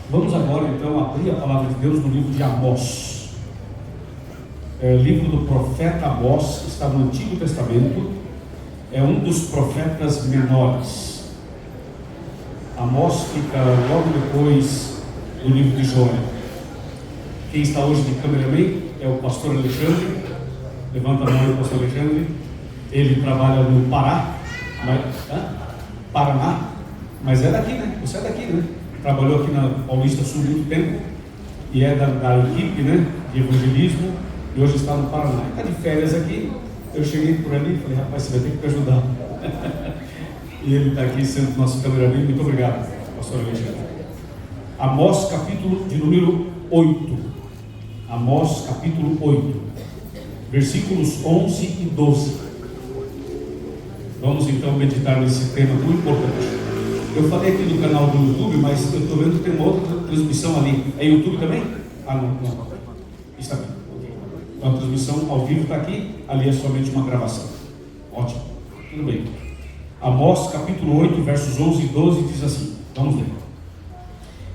Vamos agora então abrir a palavra de Deus no livro de Amós. Livro do profeta Amós, está no Antigo Testamento, é um dos profetas menores. Amós fica logo depois do livro de Joel. Quem está hoje de cameraman é o pastor Alexandre. Levanta a mão, pastor Alexandre. Ele trabalha no Paraná, mas é daqui, né? Você é daqui, né? Trabalhou aqui na Paulista Sul muito tempo e é da equipe, né, de evangelismo, e hoje está no Paraná. Está de férias aqui. Eu cheguei por ali e falei, rapaz, você vai ter que me ajudar. E ele está aqui sendo nosso cameraman. Muito obrigado, pastor Alexandre. Amós, capítulo de número 8. Amós, capítulo 8, versículos 11 e 12. Vamos então meditar nesse tema tão importante. Eu falei aqui do canal do YouTube, mas eu estou vendo que tem uma outra transmissão ali. É YouTube também? Não. Está aqui. Então a transmissão ao vivo está aqui, ali é somente uma gravação. Ótimo. Tudo bem. Amós capítulo 8, versos 11 e 12 diz assim. Vamos ler.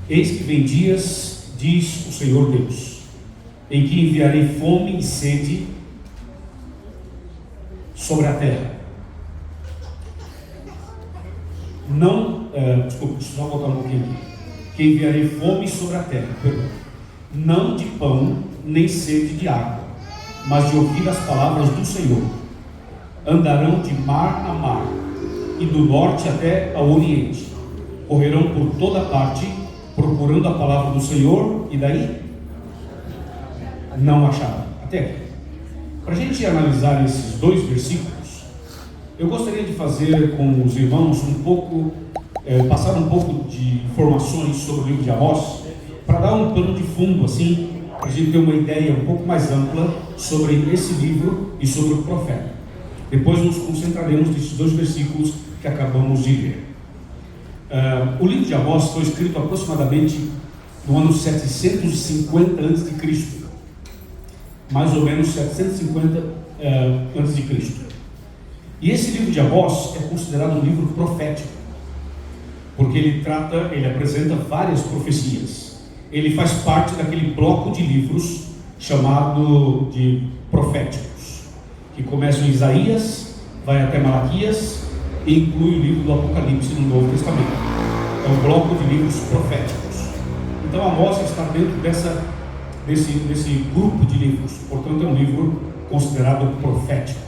Eis que vem dias, diz o Senhor Deus, em que enviarei fome e sede sobre a terra. Desculpa, deixa eu só voltar um pouquinho aqui. Que enviarei fome sobre a terra, não de pão, nem sede de água, mas de ouvir as palavras do Senhor. Andarão de mar a mar, e do norte até ao oriente. Correrão por toda parte, procurando a palavra do Senhor, e daí não acharão. Até aqui. Para a gente analisar esses dois versículos, eu gostaria de fazer com os irmãos passar um pouco de informações sobre o livro de Amós, para dar um pano de fundo, assim, para a gente ter uma ideia um pouco mais ampla sobre esse livro e sobre o profeta. Depois nos concentraremos nesses dois versículos que acabamos de ler. O livro de Amós foi escrito aproximadamente no ano 750 a.C., mais ou menos 750 a.C. E esse livro de Amós é considerado um livro profético, porque ele apresenta várias profecias. Ele faz parte daquele bloco de livros chamado de proféticos, que começa em Isaías, vai até Malaquias e inclui o livro do Apocalipse no Novo Testamento. É um bloco de livros proféticos. Então Amós está dentro desse grupo de livros, portanto é um livro considerado profético.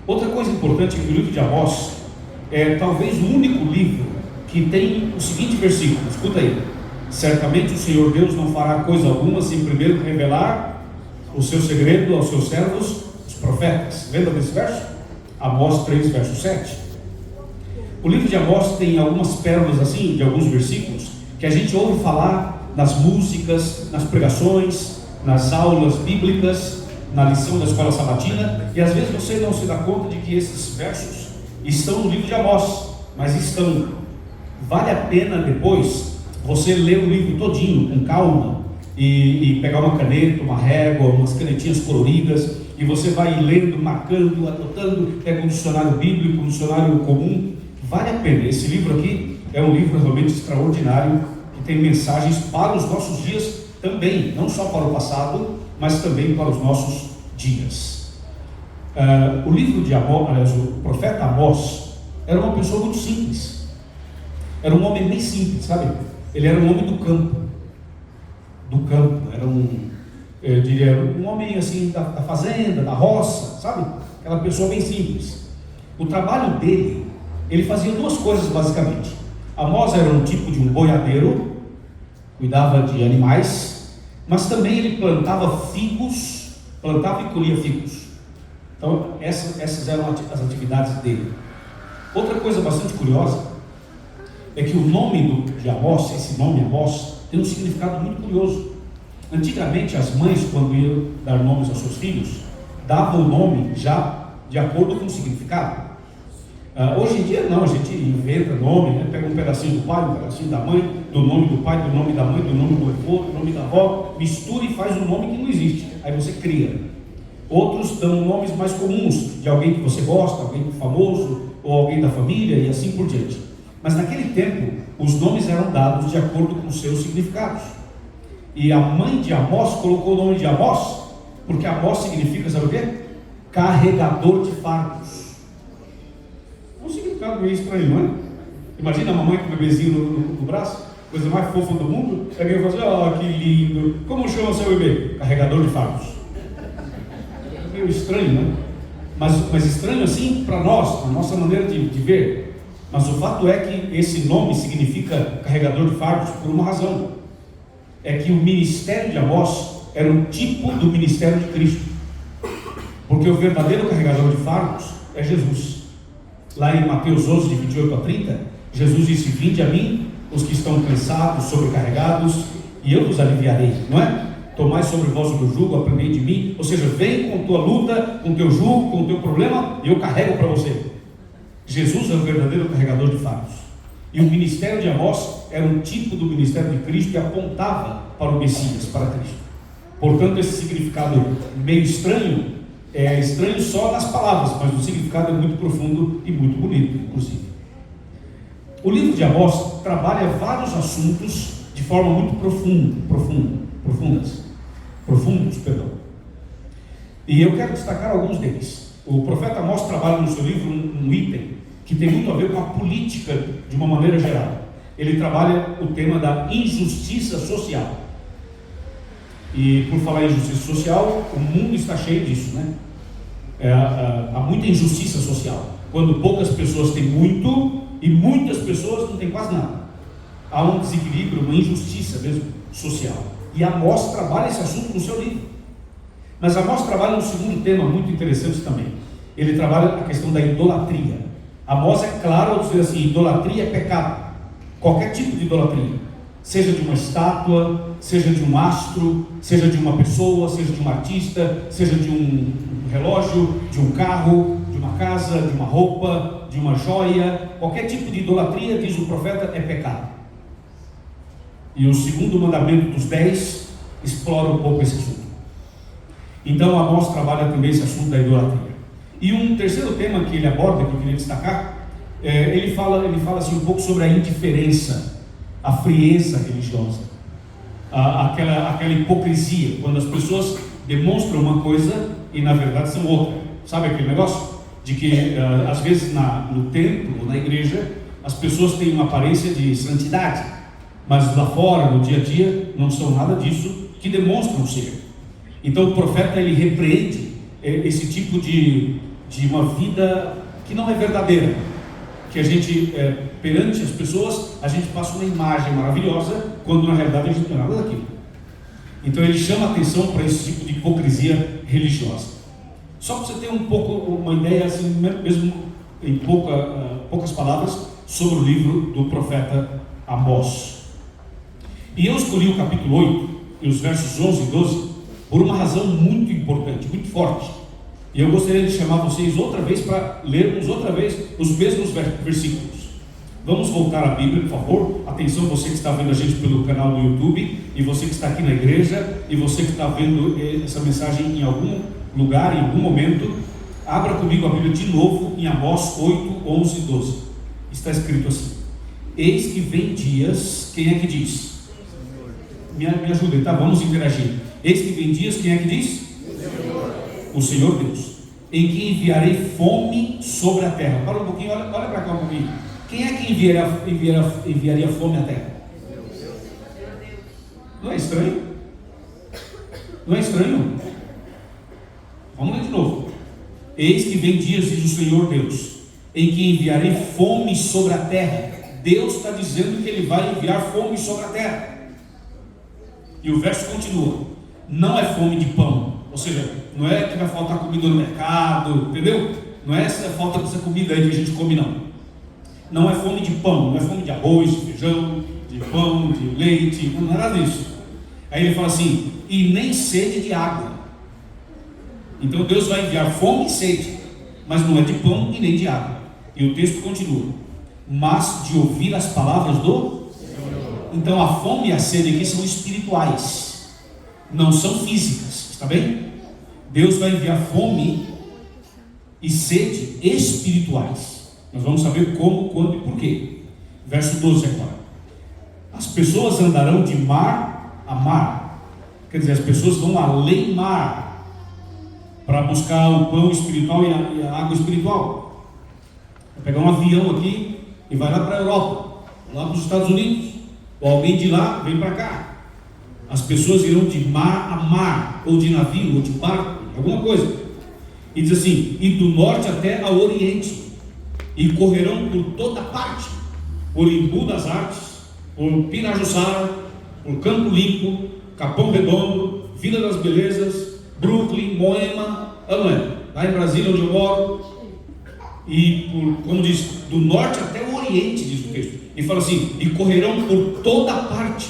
Outra coisa importante é que o livro de Amós é talvez o único livro que tem o seguinte versículo, escuta aí: certamente o Senhor Deus não fará coisa alguma sem primeiro revelar o seu segredo aos seus servos, os profetas. Lembra desse verso? Amós 3, verso 7. O livro de Amós tem algumas pérolas assim, de alguns versículos, que a gente ouve falar nas músicas, nas pregações, nas aulas bíblicas, na lição da escola sabatina, e às vezes você não se dá conta de que esses versos estão no livro de Amós, mas estão. Vale a pena depois você ler o livro todinho com calma e pegar uma caneta, uma régua, umas canetinhas coloridas, e você vai lendo, marcando, anotando, pega um dicionário bíblico, um dicionário comum. Vale a pena. Esse livro aqui é um livro realmente extraordinário, que tem mensagens para os nossos dias também, não só para o passado, mas também para os nossos dias. O livro de Amós, o profeta Amós, era uma pessoa muito simples. Era um homem bem simples, sabe? Ele era um homem do campo. Era eu diria, um homem assim da fazenda, da roça, sabe? Aquela pessoa bem simples. O trabalho dele, ele fazia duas coisas basicamente. Amós era um tipo de um boiadeiro, cuidava de animais, mas também ele plantava e colhia figos. Então essas eram as atividades dele. Outra coisa bastante curiosa é que o nome de Amós, esse nome Amós, tem um significado muito curioso. Antigamente as mães, quando iam dar nomes aos seus filhos, davam o nome já de acordo com o significado. Hoje em dia não, a gente inventa nome, né? Pega um pedacinho do pai, um pedacinho da mãe, do nome do pai, do nome da mãe, do nome do avô, do nome da avó, mistura e faz um nome que não existe, aí você cria. Outros dão nomes mais comuns, de alguém que você gosta, alguém famoso, ou alguém da família, e assim por diante. Mas naquele tempo, os nomes eram dados de acordo com os seus significados. E a mãe de Amós colocou o nome de Amós, porque Amós significa, sabe o quê? Carregador de fardos. É um significado meio estranho, não é? Imagina a mamãe com o bebezinho no braço, coisa mais fofa do mundo. Aí alguém fala assim: oh, que lindo. Como chama seu bebê? Carregador de fardos. É meio estranho, né? Mas estranho assim para nós, a nossa maneira de ver. Mas o fato é que esse nome significa carregador de fardos por uma razão. É que o ministério de Amós era um tipo do ministério de Cristo. Porque o verdadeiro carregador de fardos é Jesus. Lá em Mateus 11, de 28 a 30, Jesus disse: vinde a mim, os que estão cansados, sobrecarregados, e eu vos aliviarei, não é? Tomai sobre vós o meu jugo, aprendei de mim. Ou seja, vem com tua luta, com teu jugo, com teu problema, e eu carrego para você. Jesus é o verdadeiro carregador de fardos. E o ministério de Amós era um tipo do ministério de Cristo que apontava para o Messias, para Cristo. Portanto, esse significado meio estranho, é estranho só nas palavras, mas o significado é muito profundo e muito bonito, inclusive. O livro de Amós trabalha vários assuntos de forma muito profundos. E eu quero destacar alguns deles. O profeta Amós trabalha no seu livro um item que tem muito a ver com a política de uma maneira geral. Ele trabalha o tema da injustiça social. E por falar em injustiça social, o mundo está cheio disso, né? Há muita injustiça social. Quando poucas pessoas têm muito e muitas pessoas não têm quase nada. Há um desequilíbrio, uma injustiça mesmo social. E Amós trabalha esse assunto no seu livro. Mas Amós trabalha um segundo tema muito interessante também. Ele trabalha a questão da idolatria. Amós é claro ao dizer assim: idolatria é pecado. Qualquer tipo de idolatria, seja de uma estátua, seja de um astro, seja de uma pessoa, seja de um artista, seja de um relógio, de um carro, de uma casa, de uma roupa, de uma joia. Qualquer tipo de idolatria, diz o profeta, é pecado. E o segundo mandamento dos 10 explora um pouco esse assunto. Então Amós trabalha também esse assunto da idolatria. E um terceiro tema que ele aborda, que eu queria destacar, ele fala assim um pouco sobre a indiferença, a frieza religiosa, aquela hipocrisia, quando as pessoas demonstram uma coisa e na verdade são outra. Sabe aquele negócio? De que às vezes no templo ou na igreja as pessoas têm uma aparência de santidade, mas lá fora, no dia a dia, não são nada disso que demonstram ser. Então o profeta ele repreende esse tipo de uma vida que não é verdadeira, que a gente, perante as pessoas, a gente passa uma imagem maravilhosa, quando na realidade a gente não tem nada daquilo. Então ele chama atenção para esse tipo de hipocrisia religiosa. Só para você ter um pouco uma ideia, assim, mesmo em poucas palavras, sobre o livro do profeta Amós. E eu escolhi o capítulo 8 e os versos 11 e 12 por uma razão muito importante, muito forte. E eu gostaria de chamar vocês outra vez para lermos outra vez os mesmos versículos. Vamos voltar à Bíblia, por favor. Atenção, você que está vendo a gente pelo canal do YouTube, e você que está aqui na igreja, e você que está vendo essa mensagem em algum lugar, em algum momento. Abra comigo a Bíblia de novo em Amós 8, 11 e 12. Está escrito assim: eis que vem dias, quem é que diz? Me ajudem, tá? Vamos interagir. Eis que vem dias, quem é que diz? O Senhor Deus, em que enviarei fome sobre a terra. Para um pouquinho, olha para cá um pouquinho. Quem é que enviaria fome à terra? Não é estranho? Não é estranho? Vamos ler de novo. Eis que vem dias, diz o Senhor Deus, em que enviarei fome sobre a terra. Deus está dizendo que Ele vai enviar fome sobre a terra. E o verso continua: não é fome de pão. Ou seja, não é que vai faltar comida no mercado, entendeu? Não é essa falta dessa comida aí que a gente come, não. Não é fome de pão, não é fome de arroz, de feijão, de pão, de leite, não é nada disso. Aí ele fala assim: e nem sede de água. Então Deus vai enviar fome e sede, mas não é de pão e nem de água. E o texto continua: mas de ouvir as palavras do Senhor. Então a fome e a sede aqui são espirituais, não são físicas, está bem? Deus vai enviar fome e sede espirituais. Nós vamos saber como, quando e porquê. Verso 12 agora. As pessoas andarão de mar a mar. Quer dizer, as pessoas vão além mar para buscar o pão espiritual e a água espiritual. Vai pegar um avião aqui e vai lá para a Europa, lá para os Estados Unidos. Ou alguém de lá vem para cá. As pessoas irão de mar a mar, ou de navio, ou de barco, alguma coisa. E diz assim: e do norte até ao oriente, e correrão por toda parte, por Embu das Artes, por Pirajussara, por Campo Limpo, Capão Redondo, Vila das Belezas, Brooklyn, Moema, lá em Brasília, onde eu moro, e como diz, do norte até o oriente, diz o texto, e fala assim: e correrão por toda parte,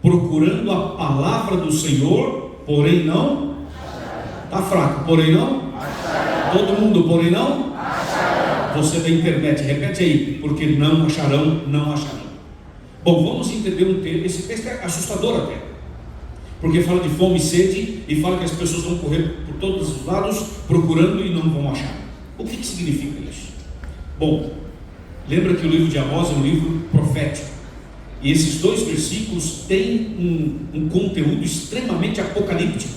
procurando a palavra do Senhor, porém não, está fraco, porém não, todo mundo, porém não, você da internet, repete aí, porque não acharão, não acharão. Bom, vamos entender um texto. Esse texto é assustador até, porque fala de fome e sede, e fala que as pessoas vão correr por todos os lados, procurando e não vão achar. O que significa isso? Bom, lembra que o livro de Amós é um livro profético, e esses 2 versículos têm um conteúdo extremamente apocalíptico.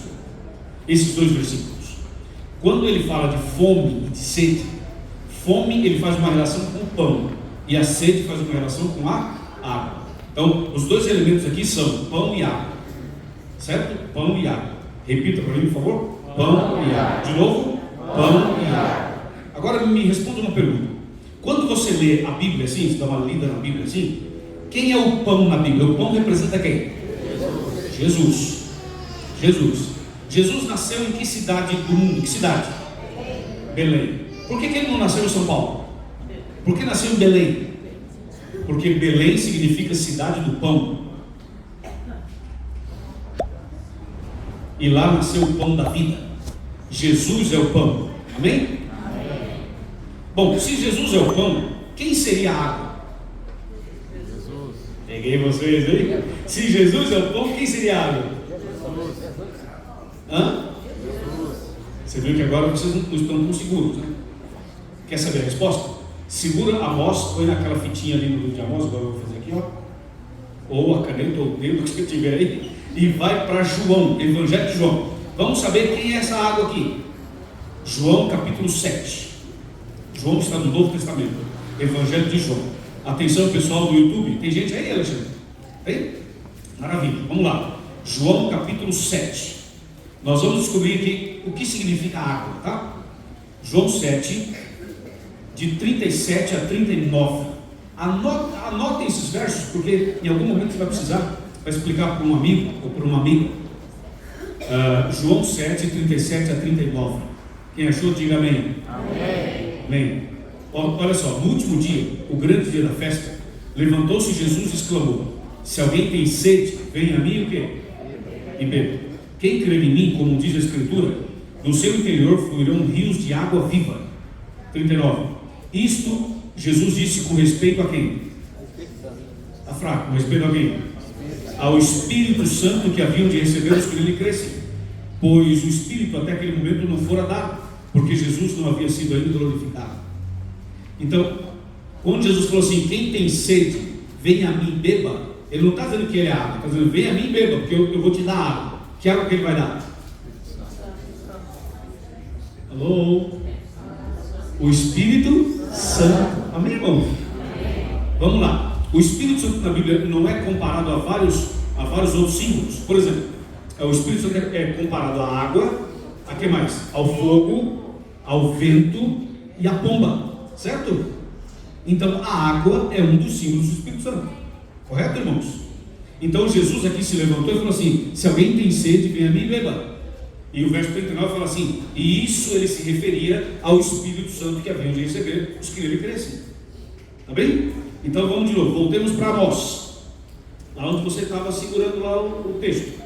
Esses 2 versículos, quando ele fala de fome e de sede, fome ele faz uma relação com o pão, e a sede faz uma relação com a água. Então, os 2 elementos aqui são pão e água, certo? Pão e água. Repita para mim, por favor. Pão e água. De novo, pão e água. Agora me responda uma pergunta. Quando você lê a Bíblia assim, você dá uma lida na Bíblia assim, quem é o pão na Bíblia? O pão representa quem? Jesus. Jesus nasceu em que cidade do mundo? Que cidade? Belém. Por que ele não nasceu em São Paulo? Por que nasceu em Belém? Porque Belém significa cidade do pão. E lá nasceu o pão da vida. Jesus é o pão. Amém? Bom, se Jesus é o pão, quem seria a água? Jesus. Peguei vocês aí. Se Jesus é o pão, quem seria a água? Hã? Você viu que agora vocês não estão tão seguros, né? Quer saber a resposta? Segura Amós, põe naquela fitinha ali no livro de Amós, agora eu vou fazer aqui, ó. Ou a caneta, ou o dedo que você tiver aí, e vai para João, Evangelho de João. Vamos saber quem é essa água aqui. João capítulo 7. João está no Novo Testamento. Evangelho de João. Atenção, pessoal do YouTube. Tem gente aí, Alexandre? Tem? Maravilha. Vamos lá. João capítulo 7. Nós vamos descobrir aqui o que significa água, tá? João 7, de 37 a 39. Anotem esses versos, porque em algum momento você vai precisar, vai explicar para um amigo ou para uma amiga. João 7, 37 a 39. Quem achou, diga amém. Amém. Olha só, no último dia, o grande dia da festa, levantou-se Jesus e exclamou: se alguém tem sede, venha a mim, o quê? E beba. Quem crer em mim, como diz a Escritura, do seu interior fluirão rios de água viva. 39. Isto Jesus disse com respeito a quem? Está fraco, com respeito a quem? Ao Espírito Santo que haviam de receber os que nele crescem, pois o Espírito até aquele momento não fora dado, porque Jesus não havia sido ainda glorificado. Então, quando Jesus falou assim: quem tem sede, venha a mim e beba, ele não está dizendo que ele é água, está dizendo: venha a mim e beba, porque eu vou te dar água. Que água que ele vai dar? Alô? O Espírito Santo. Amém, irmão? Vamos lá. O Espírito Santo na Bíblia não é comparado a vários outros símbolos. Por exemplo, o Espírito Santo é comparado à água, a que mais? Ao fogo, ao vento e à pomba, certo? Então a água é um dos símbolos do Espírito Santo. Correto, irmãos? Então Jesus aqui se levantou e falou assim: se alguém tem sede, venha a mim e beba. E o verso 39 fala assim: e isso ele se referia ao Espírito Santo que haviam de receber os que nele crescem. Tá bem? Então vamos de novo, voltemos para Amós, lá onde você estava segurando lá o texto.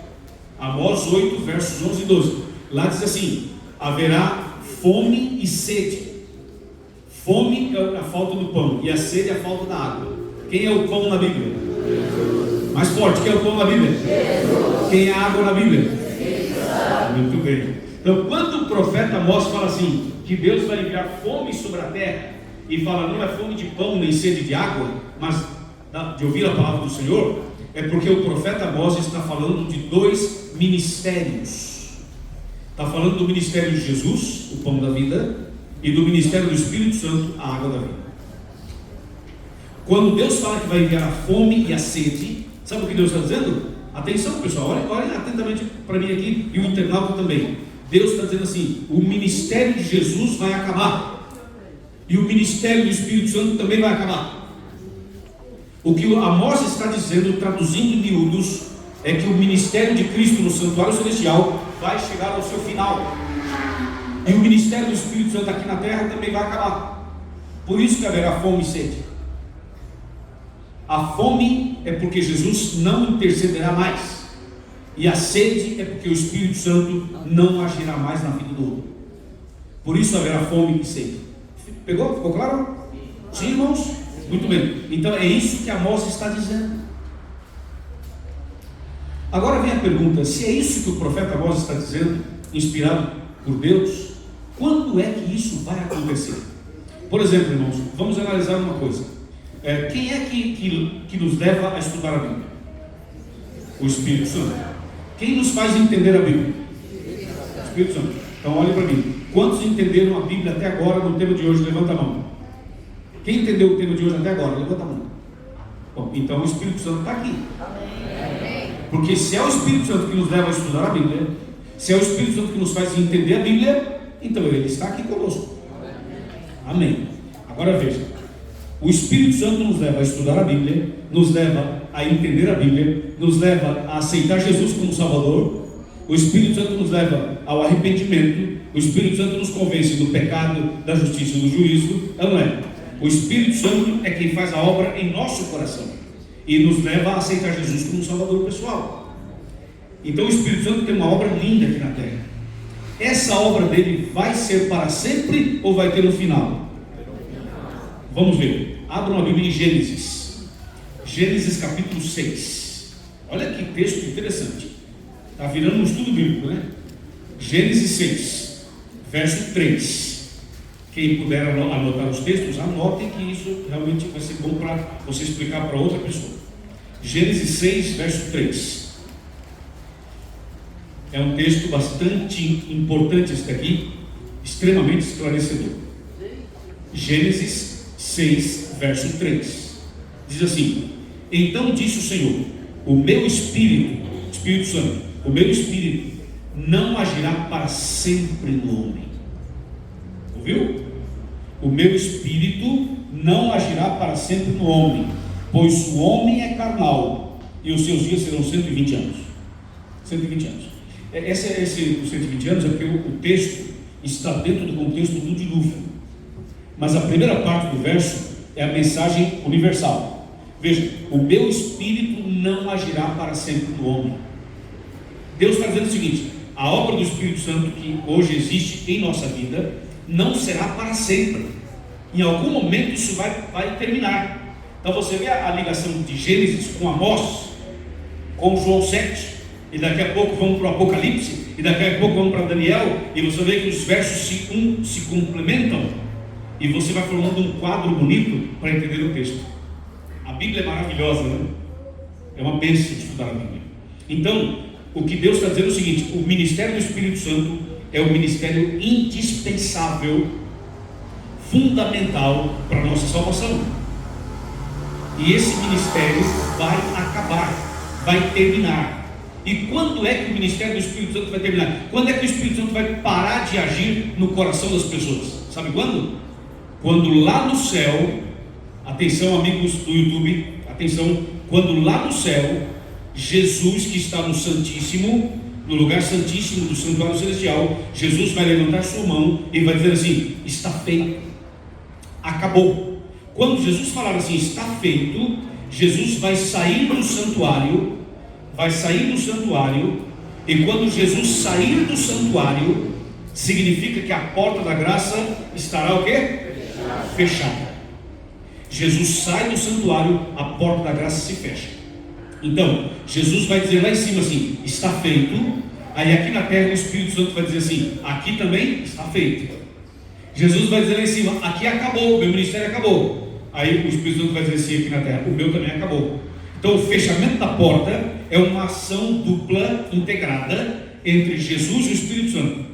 Amós 8, versos 11 e 12. Lá diz assim: haverá fome e sede. Fome é a falta do pão, e a sede é a falta da água. Quem é o pão na Bíblia? Mais forte, quem é o pão na Bíblia? Jesus. Quem é a água na Bíblia? Jesus. Muito bem. Então, quando o profeta Amós fala assim, que Deus vai enviar fome sobre a terra, e fala, não é fome de pão nem sede de água, mas de ouvir a palavra do Senhor, é porque o profeta Amós está falando de dois ministérios. Está falando do ministério de Jesus, o pão da vida, e do ministério do Espírito Santo, a água da vida. Quando Deus fala que vai enviar a fome e a sede, sabe o que Deus está dizendo? Atenção, pessoal, olhem atentamente para mim aqui e o internauta também. Deus está dizendo assim: o ministério de Jesus vai acabar, e o ministério do Espírito Santo também vai acabar. O que Amós está dizendo, traduzindo em miúdos, é que o ministério de Cristo no santuário celestial vai chegar ao seu final, e o ministério do Espírito Santo aqui na terra também vai acabar. Por isso que haverá fome e sede. A fome é porque Jesus não intercederá mais, e a sede é porque o Espírito Santo não agirá mais na vida do homem. Por isso haverá fome e sede. Pegou? Ficou claro? Sim, irmãos? Muito bem. Então é isso que Amós está dizendo. Agora vem a pergunta: se é isso que o profeta Amós está dizendo, inspirado por Deus, quando é que isso vai acontecer? Por exemplo, irmãos, vamos analisar uma coisa. Quem é que nos leva a estudar a Bíblia? O Espírito Santo. Quem nos faz entender a Bíblia? O Espírito Santo. Então olhe para mim. Quantos entenderam a Bíblia até agora no tema de hoje? Levanta a mão. Quem entendeu o tema de hoje até agora? Levanta a mão. Bom, então o Espírito Santo está aqui. Porque se é o Espírito Santo que nos leva a estudar a Bíblia, se é o Espírito Santo que nos faz entender a Bíblia, então ele está aqui conosco. Amém. Agora veja. O Espírito Santo nos leva a estudar a Bíblia, nos leva a entender a Bíblia, nos leva a aceitar Jesus como Salvador. O Espírito Santo nos leva ao arrependimento. O Espírito Santo nos convence do pecado, da justiça e do juízo. Não é? O Espírito Santo é quem faz a obra em nosso coração e nos leva a aceitar Jesus como Salvador pessoal. Então o Espírito Santo tem uma obra linda aqui na terra. Essa obra dele vai ser para sempre ou vai ter um final? Vamos ver. Abram a Bíblia em Gênesis. Gênesis capítulo 6. Olha que texto interessante. Está virando um estudo bíblico, né? Gênesis 6, verso 3. Quem puder anotar os textos, anotem, que isso realmente vai ser bom para você explicar para outra pessoa. Gênesis 6, verso 3. É um texto bastante importante este aqui, extremamente esclarecedor. Gênesis 6, verso 3, diz assim: então disse o Senhor, o meu Espírito, Espírito Santo, o meu Espírito não agirá para sempre no homem. Ouviu? O meu Espírito não agirá para sempre no homem, pois o homem é carnal, e os seus dias serão 120 anos. 120 anos. Os 120 anos é porque o texto está dentro do contexto do dilúvio. Mas a primeira parte do verso é a mensagem universal. Veja, o meu Espírito não agirá para sempre no homem. Deus está dizendo o seguinte: a obra do Espírito Santo que hoje existe em nossa vida não será para sempre. Em algum momento isso vai terminar. Então você vê a ligação de Gênesis com Amós, com João 7, e daqui a pouco vamos para o Apocalipse, e daqui a pouco vamos para Daniel, e você vê que os versos se complementam. E você vai formando um quadro bonito para entender o texto. A Bíblia é maravilhosa, né? É uma bênção de estudar a Bíblia. Então, o que Deus está dizendo é o seguinte: o ministério do Espírito Santo é um ministério indispensável, fundamental para a nossa salvação. E esse ministério vai acabar, vai terminar. E quando é que o ministério do Espírito Santo vai terminar? Quando é que o Espírito Santo vai parar de agir no coração das pessoas? Sabe quando? Quando lá no céu, atenção amigos do YouTube, atenção, quando lá no céu, Jesus que está no Santíssimo, no lugar Santíssimo do Santuário Celestial, Jesus vai levantar sua mão e vai dizer assim: está feito, acabou. Quando Jesus falar assim, está feito, Jesus vai sair do santuário, e quando Jesus sair do santuário, significa que a porta da graça estará o quê? Fechada. Jesus sai do santuário, a porta da graça se fecha. Então, Jesus vai dizer lá em cima assim: está feito. Aí aqui na terra o Espírito Santo vai dizer assim: aqui também está feito. Jesus vai dizer lá em cima: aqui acabou, meu ministério acabou. aí o Espírito Santo vai dizer assim aqui na terra: o meu também acabou. Então o fechamento da porta é uma ação dupla, integrada, entre Jesus e o Espírito Santo.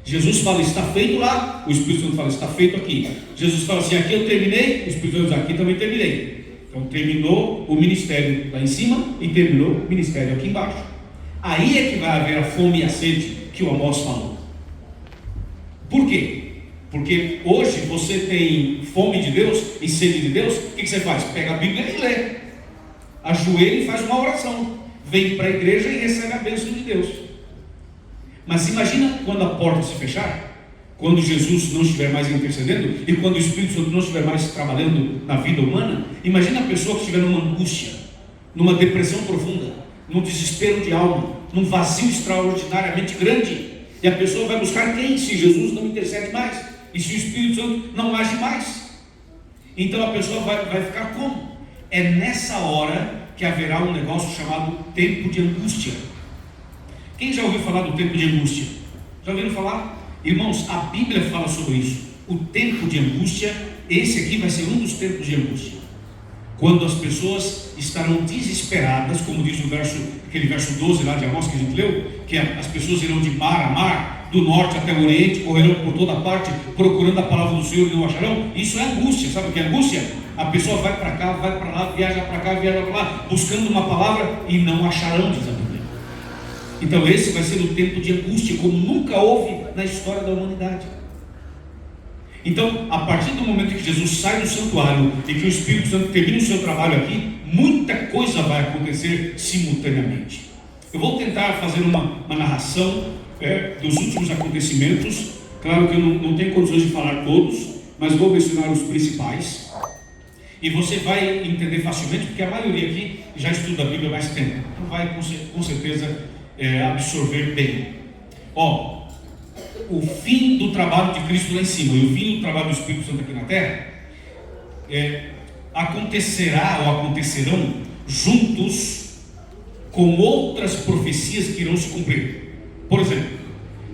Jesus fala: está feito lá. O Espírito Santo fala: está feito aqui. Jesus fala assim: aqui eu terminei. O Espírito Santo diz: aqui também terminei. Então terminou o ministério lá em cima e terminou o ministério aqui embaixo. Aí é que vai haver a fome e a sede que o Amós falou. Por quê? Porque hoje você tem fome de Deus e sede de Deus. O que você faz? Pega a Bíblia e lê, ajoelha e faz uma oração, vem para a igreja e recebe a bênção de Deus. Mas imagina quando a porta se fechar, quando Jesus não estiver mais intercedendo e quando o Espírito Santo não estiver mais trabalhando na vida humana. Imagina a pessoa que estiver numa angústia, numa depressão profunda, num desespero de alma, num vazio extraordinariamente grande, e a pessoa vai buscar quem? Se Jesus não intercede mais e se o Espírito Santo não age mais. Então a pessoa vai ficar como? É nessa hora que haverá um negócio chamado tempo de angústia. Quem já ouviu falar do tempo de angústia? Já ouviram falar? Irmãos, a Bíblia fala sobre isso. O tempo de angústia, esse aqui vai ser um dos tempos de angústia. Quando as pessoas estarão desesperadas, como diz o verso, aquele verso 12 lá de Amós que a gente leu, que as pessoas irão de mar a mar, do norte até o oriente, correrão por toda parte, procurando a palavra do Senhor e não acharão. Isso é angústia. Sabe o que é angústia? A pessoa vai para cá, vai para lá, viaja para cá, viaja para lá, buscando uma palavra e não acharão, diz a Bíblia. Então esse vai ser o tempo de angústia, como nunca houve na história da humanidade. Então, a partir do momento que Jesus sai do santuário e que o Espírito Santo termina o seu trabalho aqui, muita coisa vai acontecer simultaneamente. Eu vou tentar fazer uma narração dos últimos acontecimentos. Claro que eu não tenho condições de falar todos, mas vou mencionar os principais. E você vai entender facilmente, porque a maioria aqui já estuda a Bíblia há mais tempo. Então vai com certeza absorver bem. O fim do trabalho de Cristo lá em cima e o fim do trabalho do Espírito Santo aqui na terra acontecerá ou acontecerão juntos com outras profecias que irão se cumprir. Por exemplo,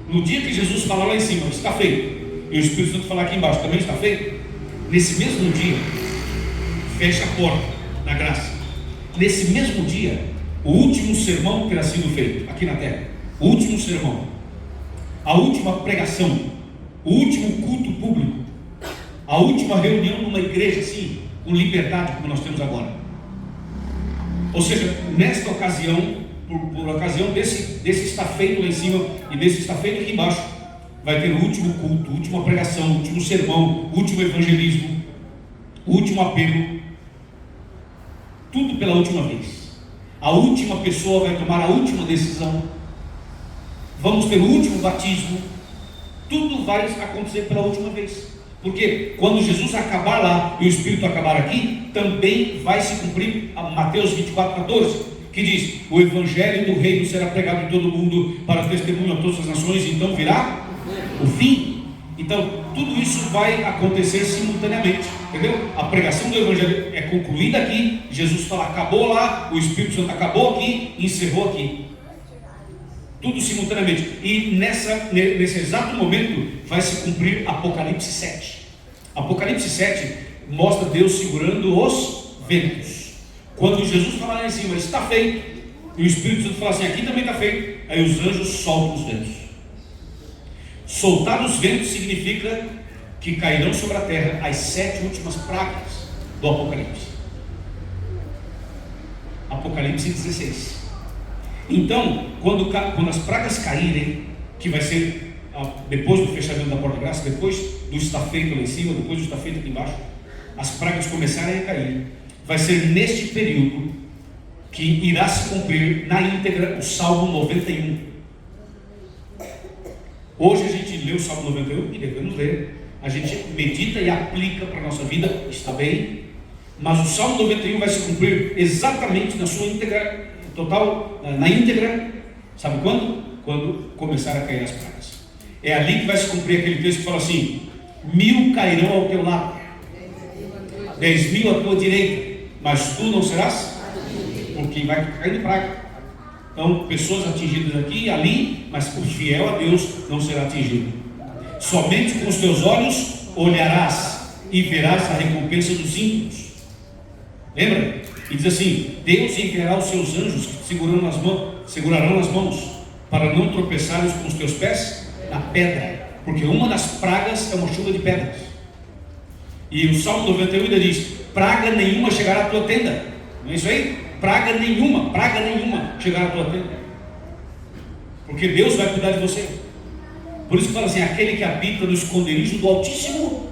no dia que Jesus falar lá em cima, está feito, e o Espírito Santo falar aqui embaixo, também está feito. Nesse mesmo dia, fecha a porta da graça. Nesse mesmo dia, o último sermão terá sido feito aqui na terra. O último sermão, a última pregação, o último culto público, a última reunião numa igreja assim, com liberdade como nós temos agora. Ou seja, nesta ocasião, por ocasião desse está feito lá em cima e desse está feito aqui embaixo, vai ter o último culto, a última pregação, o último sermão, o último evangelismo, o último apelo, tudo pela última vez. A última pessoa vai tomar a última decisão, vamos ter o último batismo, tudo vai acontecer pela última vez. Porque quando Jesus acabar lá e o Espírito acabar aqui, também vai se cumprir a Mateus 24:14, que diz: o Evangelho do Reino será pregado em todo o mundo para testemunho a todas as nações, e então virá o fim. Então tudo isso vai acontecer simultaneamente, entendeu? A pregação do Evangelho é concluída aqui, Jesus fala acabou lá, o Espírito Santo acabou aqui, encerrou aqui, tudo simultaneamente. E nesse exato momento vai se cumprir Apocalipse 7. Apocalipse 7 mostra Deus segurando os ventos. Quando Jesus fala lá em cima, está feito, e o Espírito Santo fala assim, aqui também está feito, aí os anjos soltam os ventos. Soltar os ventos significa que cairão sobre a terra as 7 últimas pragas do Apocalipse. Apocalipse 16. Então, quando as pragas caírem, que vai ser depois do fechamento da porta da graça, depois do está feito lá em cima, depois do está feito aqui embaixo, as pragas começarem a cair, vai ser neste período que irá se cumprir na íntegra o Salmo 91. Hoje a gente lê o Salmo 91 e devemos ler, a gente medita e aplica para a nossa vida, está bem, mas o Salmo 91 vai se cumprir exatamente na sua íntegra, total, na íntegra, sabe quando? Quando começar a cair as pragas. É ali que vai se cumprir aquele texto que fala assim: 1000 cairão ao teu lado, 10.000 à tua direita, mas tu não serás, porque vai cair de praga. Então, pessoas atingidas aqui e ali, mas o fiel a Deus não será atingido. Somente com os teus olhos olharás e verás a recompensa dos ímpios. Lembra? E diz assim: Deus enviará os seus anjos que te segurarão nas mãos, para não tropeçares com os teus pés na pedra, porque uma das pragas é uma chuva de pedras. E o Salmo 91 ainda diz: praga nenhuma chegará à tua tenda. Não é isso aí? Praga nenhuma chegará à tua tenda, porque Deus vai cuidar de você. Por isso que fala assim: aquele que habita no esconderijo do Altíssimo,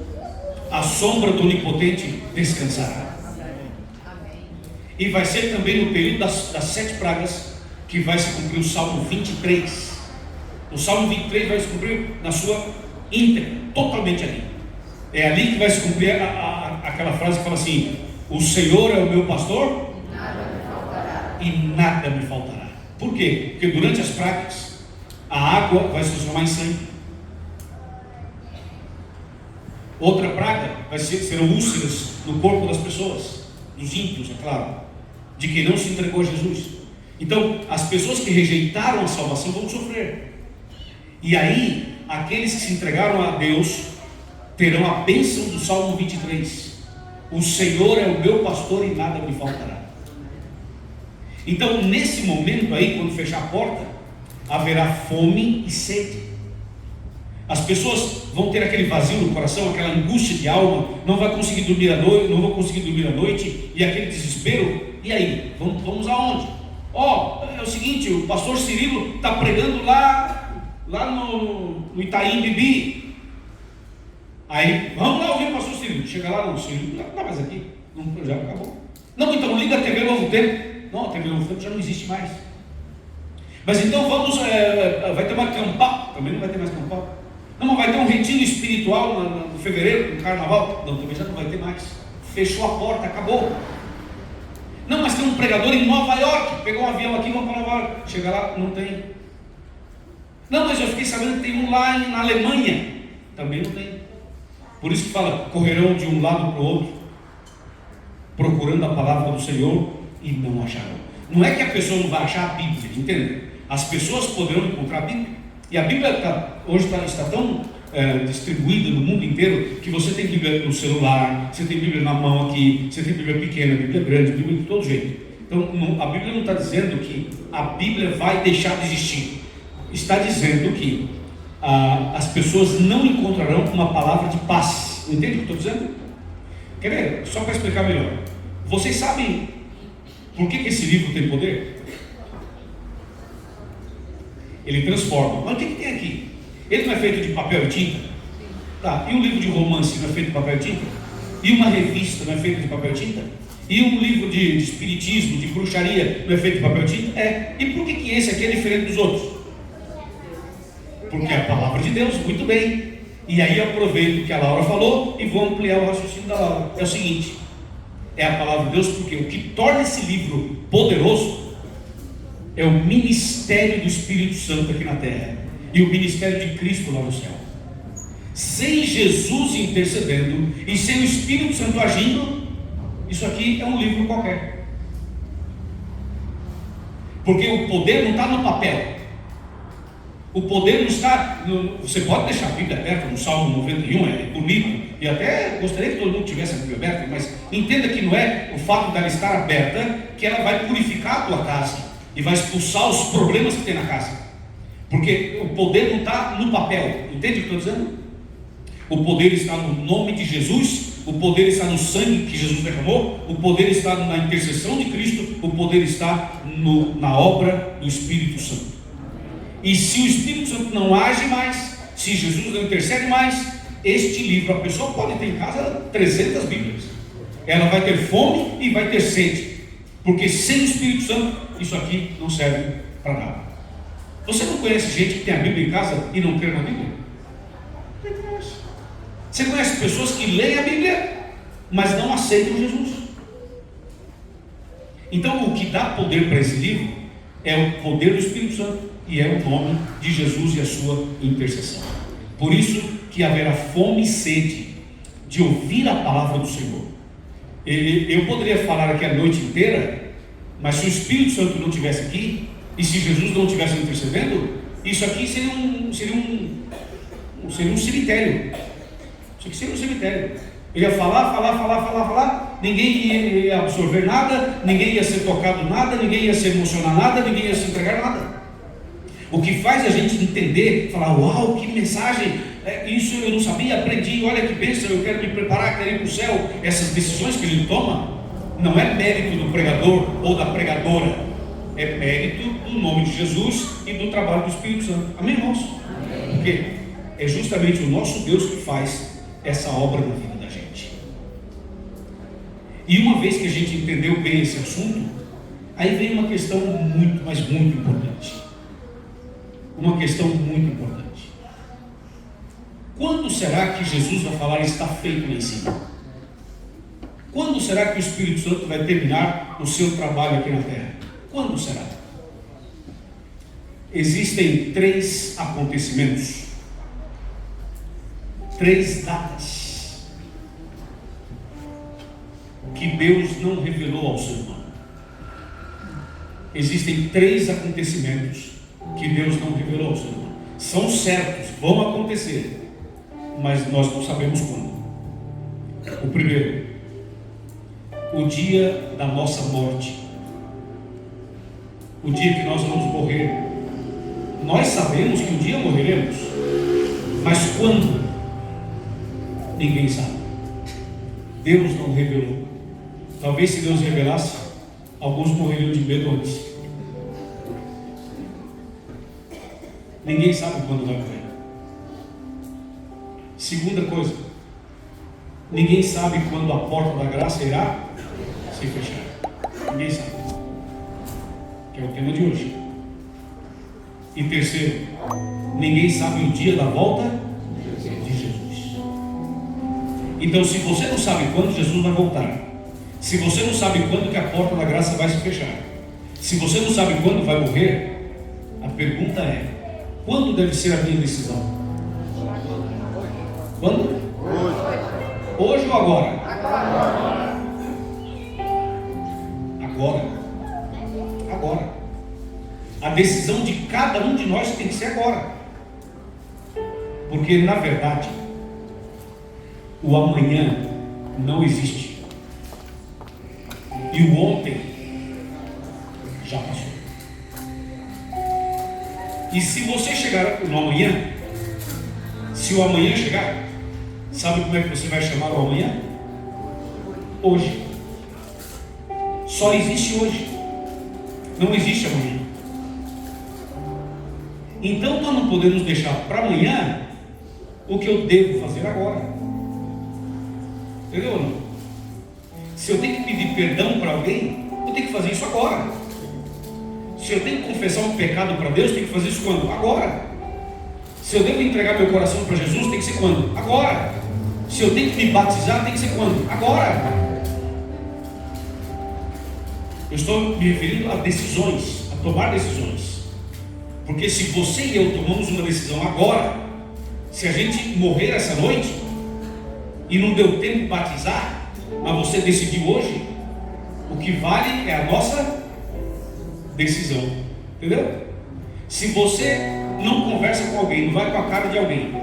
a sombra do Onipotente descansará. E vai ser também no período das 7 pragas que vai se cumprir o Salmo 23. O Salmo 23 vai se cumprir na sua íntegra, totalmente ali. É ali que vai se cumprir aquela frase que fala assim: o Senhor é o meu pastor e nada me faltará. Por quê? Porque durante as pragas a água vai se transformar em sangue. Outra praga serão úlceras no corpo das pessoas, dos ímpios, é claro, de quem não se entregou a Jesus. Então, as pessoas que rejeitaram a salvação vão sofrer. E aí, aqueles que se entregaram a Deus terão a bênção do Salmo 23: o Senhor é o meu pastor e nada me faltará. Então, nesse momento aí, quando fechar a porta, haverá fome e sede. As pessoas vão ter aquele vazio no coração, aquela angústia de alma, não vão conseguir dormir à noite, e aquele desespero. E aí, vamos aonde? É o seguinte: o pastor Cirilo está pregando lá no Itaim Bibi. Aí, vamos lá ouvir o pastor Cirilo. Chega lá, não, Cirilo não está mais aqui, não, já acabou. Não, então liga a TV Novo Tempo. Não, a TV Novo Tempo já não existe mais. Mas então vai ter uma campal. Também não vai ter mais campal. Não, mas vai ter um retiro espiritual no fevereiro, no carnaval. Não, também já não vai ter mais. Fechou a porta, acabou. Não, mas tem um pregador em Nova York. Pegou um avião aqui e vamos para Nova York. Chega lá, não tem. Não, mas eu fiquei sabendo que tem um lá na Alemanha. Também não tem. Por isso que fala: correrão de um lado para o outro, procurando a palavra do Senhor, e não acharão. Não é que a pessoa não vai achar a Bíblia, entende? As pessoas poderão encontrar a Bíblia. E a Bíblia hoje está tão distribuída no mundo inteiro, que você tem Bíblia no celular, você tem Bíblia na mão aqui, você tem Bíblia pequena, Bíblia grande, Bíblia de todo jeito. Então a Bíblia não está dizendo que a Bíblia vai deixar de existir. Está dizendo que as pessoas não encontrarão uma palavra de paz. Entende o que eu estou dizendo? Quer ver? Só para explicar melhor. Vocês sabem por que esse livro tem poder? Ele transforma. Mas o que tem aqui? Ele não é feito de papel e tinta? Tá. E um livro de romance não é feito de papel e tinta? E uma revista não é feita de papel e tinta? E um livro de espiritismo, de bruxaria, não é feito de papel e tinta? É. E por que esse aqui é diferente dos outros? Porque é a palavra de Deus. Muito bem. E aí eu aproveito o que a Laura falou e vou ampliar o raciocínio da Laura. É o seguinte: é a palavra de Deus, porque o que torna esse livro poderoso é o ministério do Espírito Santo aqui na terra e o ministério de Cristo lá no céu. Sem Jesus intercedendo e sem o Espírito Santo agindo, isso aqui é um livro qualquer. Porque o poder não está no papel. O poder não está você pode deixar a Bíblia aberta no Salmo 91, é bonito, e até gostaria que todo mundo tivesse a Bíblia aberta, mas entenda que não é o fato dela estar aberta que ela vai purificar a tua casa e vai expulsar os problemas que tem na casa. Porque o poder não está no papel. Entende o que eu estou dizendo? O poder está no nome de Jesus, o poder está no sangue que Jesus derramou, o poder está na intercessão de Cristo, o poder está na obra do Espírito Santo. E se o Espírito Santo não age mais, se Jesus não intercede mais, este livro, a pessoa pode ter em casa 300 Bíblias, ela vai ter fome e vai ter sede, porque sem o Espírito Santo isso aqui não serve para nada. Você não conhece gente que tem a Bíblia em casa e não crê na Bíblia? Você conhece pessoas que leem a Bíblia, mas não aceitam Jesus? Então o que dá poder para esse livro é o poder do Espírito Santo, e é o nome de Jesus e a sua intercessão. Por isso que haverá fome e sede de ouvir a palavra do Senhor. Eu poderia falar aqui a noite inteira, mas se o Espírito Santo não estivesse aqui, e se Jesus não estivesse intercedendo, isso aqui seria um cemitério. Isso aqui seria um cemitério. Ele ia falar, ninguém ia absorver nada, ninguém ia ser tocado nada, ninguém ia se emocionar nada, ninguém ia se entregar nada. O que faz a gente entender, falar, uau, que mensagem, isso eu não sabia, aprendi, olha que bênção, eu quero me preparar, quero ir para o céu. Essas decisões que ele toma, não é mérito do pregador ou da pregadora, é mérito do nome de Jesus e do trabalho do Espírito Santo. Amém, irmãos? Amém. Porque é justamente o nosso Deus que faz essa obra na vida da gente. E uma vez que a gente entendeu bem esse assunto, aí vem uma questão muito, mas muito importante. Uma questão muito importante. Quando será que Jesus vai falar está feito lá em cima? Quando será que o Espírito Santo vai terminar o seu trabalho aqui na terra? Quando será? Existem 3 acontecimentos, 3 datas que Deus não revelou ao ser humano. Existem 3 acontecimentos que Deus não revelou ao ser humano. São certos, vão acontecer, mas nós não sabemos quando. O primeiro, o dia da nossa morte, o dia que nós vamos morrer. Nós sabemos que um dia morreremos, mas quando? Ninguém sabe. Deus não revelou. Talvez se Deus revelasse, alguns morreriam de medo antes. Ninguém sabe quando vai morrer. Segunda coisa, ninguém sabe quando a porta da graça irá se fechar. Ninguém sabe. Que é o tema de hoje. E terceiro, ninguém sabe o dia da volta de Jesus. Então, se você não sabe quando Jesus vai voltar, se você não sabe quando que a porta da graça vai se fechar, se você não sabe quando vai morrer, a pergunta é: quando deve ser a minha decisão? Quando? Hoje ou agora? Agora. A decisão de cada um de nós tem que ser agora. Porque, na verdade, o amanhã não existe. E o ontem já passou. E se você chegar no amanhã, se o amanhã chegar, sabe como é que você vai chamar o amanhã? Hoje. Só existe hoje. Não existe amanhã. Então nós não podemos deixar para amanhã o que eu devo fazer agora. Entendeu ou não? Se eu tenho que pedir perdão para alguém, eu tenho que fazer isso agora. Se eu tenho que confessar um pecado para Deus, eu tenho que fazer isso quando? Agora. Se eu devo entregar meu coração para Jesus, tem que ser quando? Agora. Se eu tenho que me batizar, tem que ser quando? Agora. Eu estou me referindo a decisões, a tomar decisões. Porque se você e eu tomamos uma decisão agora, se a gente morrer essa noite e não deu tempo de batizar, mas você decidiu hoje, o que vale é a nossa decisão. Entendeu? Se você não conversa com alguém, não vai com a cara de alguém,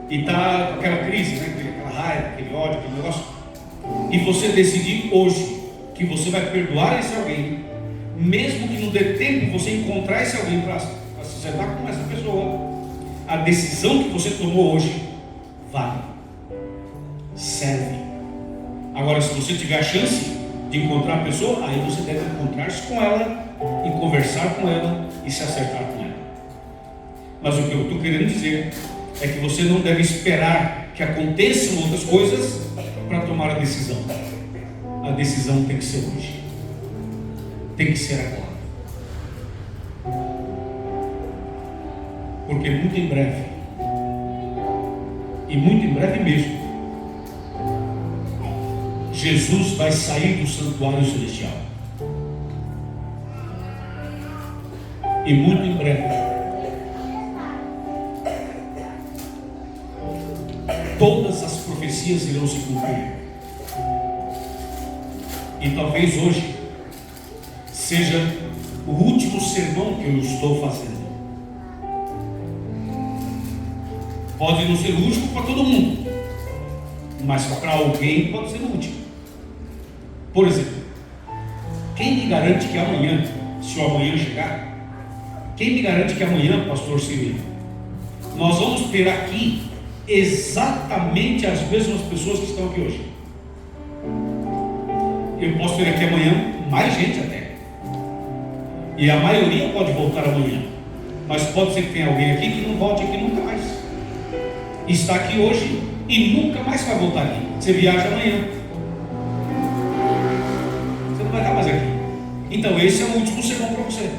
e está com aquela crise, né? Aquela raiva, aquele ódio, aquele negócio, e você decidir hoje que você vai perdoar esse alguém, mesmo que não dê tempo você encontrar esse alguém para se sentar com essa pessoa, a decisão que você tomou hoje vale, serve. Agora, se você tiver a chance de encontrar a pessoa, aí você deve encontrar-se com ela e conversar com ela e se acertar com ela. Mas o que eu estou querendo dizer é que você não deve esperar que aconteçam outras coisas para tomar a decisão. A decisão tem que ser hoje. Tem que ser agora. Porque muito em breve, e muito em breve mesmo, Jesus vai sair do santuário celestial. E muito em breve, todas as profecias irão se cumprir. E talvez hoje seja o último sermão que eu estou fazendo. Pode não ser o último para todo mundo, mas para alguém pode ser útil. Por exemplo, quem me garante que amanhã, se o amanhã chegar, quem me garante que amanhã, pastor Cirilo, nós vamos ter aqui exatamente as mesmas pessoas que estão aqui hoje? Eu posso ter aqui amanhã mais gente até, e a maioria pode voltar amanhã, mas pode ser que tenha alguém aqui que não volte aqui nunca mais. Está aqui hoje e nunca mais vai voltar aqui. Você viaja amanhã, você não vai estar mais aqui. Então esse é o último sermão para você.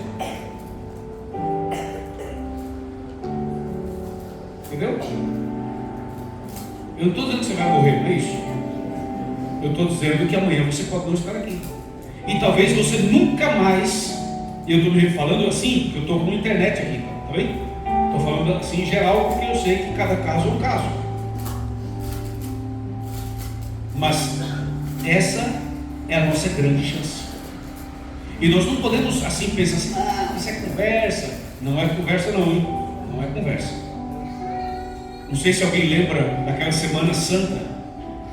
Entendeu? Eu não estou dizendo que você vai morrer, não é isso. Eu estou dizendo que amanhã você pode não estar aqui. E talvez você nunca mais. E eu estou me falando assim, porque eu estou com internet aqui, tá bem? Estou falando assim em geral, porque eu sei que cada caso é um caso. Mas essa é a nossa grande chance. E nós não podemos assim pensar assim, isso é conversa. Não é conversa não, hein? Não é conversa. Não sei se alguém lembra daquela Semana Santa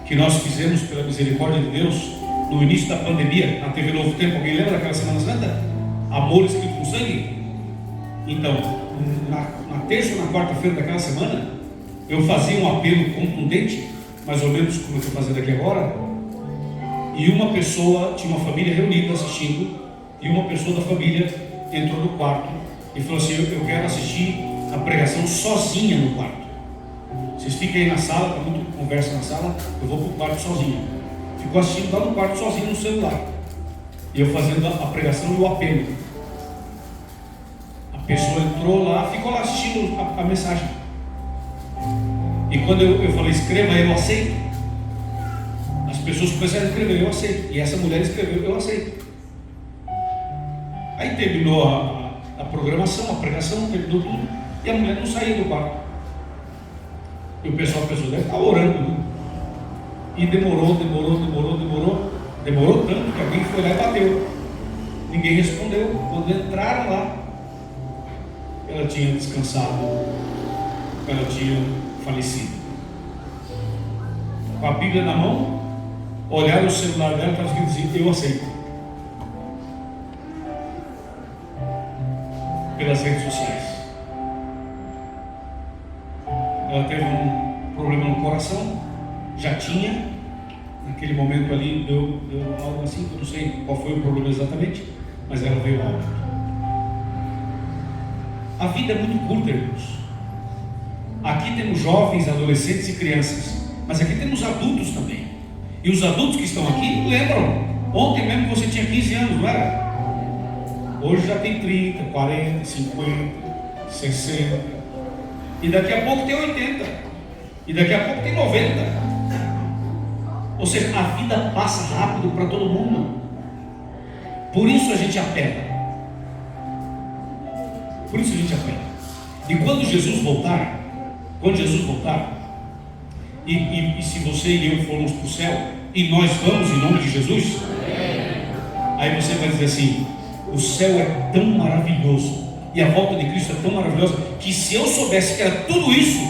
que nós fizemos pela misericórdia de Deus no início da pandemia, na TV Novo Tempo. Alguém lembra daquela Semana Santa? Amor escrito com sangue? Então, na terça ou na quarta-feira daquela semana, eu fazia um apelo contundente, mais ou menos como eu estou fazendo aqui agora, e uma pessoa, tinha uma família reunida assistindo, e uma pessoa da família entrou no quarto e falou assim: eu quero assistir a pregação sozinha no quarto. Vocês fiquem aí na sala, está muito conversa na sala, eu vou para o quarto sozinho. Ficou assistindo lá no quarto sozinho no celular, e eu fazendo a pregação e o apelo. A pessoa entrou lá, ficou lá assistindo a mensagem. E quando eu falei escreva, eu aceito, as pessoas começaram a escrever, eu aceito. E essa mulher escreveu, eu aceito. Aí terminou a programação, a pregação, terminou tudo, e a mulher não saía do quarto. E o pessoal pensou, deve estar orando, né? E demorou tanto que alguém foi lá e bateu. Ninguém respondeu. Quando entraram lá, ela tinha descansado, ela tinha falecido. Com a Bíblia na mão, olharam o celular dela, estava escrito assim: eu aceito. Pelas redes sociais. Ela teve um problema no coração, já tinha, naquele momento ali deu algo assim, que eu não sei qual foi o problema exatamente, mas ela veio ao óbito. A vida é muito curta, irmãos. Aqui temos jovens, adolescentes e crianças, mas aqui temos adultos também. E os adultos que estão aqui lembram, ontem mesmo você tinha 15 anos, não era? Hoje já tem 30, 40, 50, 60, e daqui a pouco tem 80, e daqui a pouco tem 90. Ou seja, a vida passa rápido para todo mundo. Por isso a gente apela. Por isso a gente apela. E quando Jesus voltar, e se você e eu formos para o céu, e nós vamos em nome de Jesus, aí você vai dizer assim: o céu é tão maravilhoso, e a volta de Cristo é tão maravilhosa, que se eu soubesse que era tudo isso,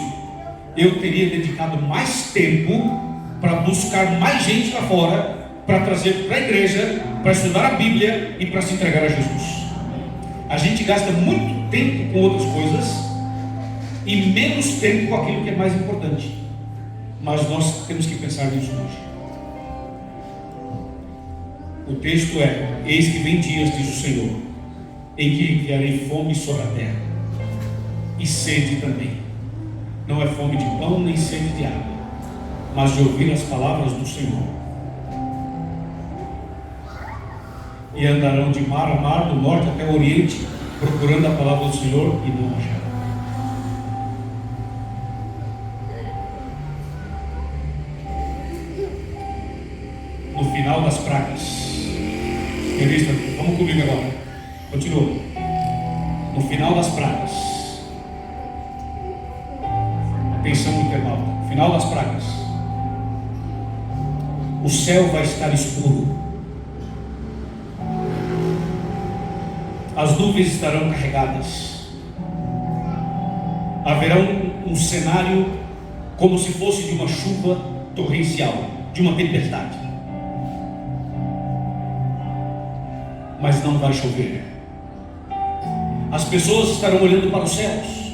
eu teria dedicado mais tempo para buscar mais gente lá fora, para trazer para a igreja, para estudar a Bíblia e para se entregar a Jesus. A gente gasta muito tempo com outras coisas e menos tempo com aquilo que é mais importante. Mas nós temos que pensar nisso hoje. O texto é: eis que vem dias, diz o Senhor, em que enviarei fome sobre a terra, e sede também. Não é fome de pão, nem sede de água, mas de ouvir as palavras do Senhor. E andarão de mar a mar, do norte até o oriente, procurando a palavra do Senhor, e não acharão. No final das pragas, revista, vamos comigo agora, continua. No final das pragas, atenção no intervalo. No final das pragas, o céu vai estar escuro, as nuvens estarão carregadas, haverá um cenário como se fosse de uma chuva torrencial, de uma tempestade. Mas não vai chover. As pessoas estarão olhando para os céus.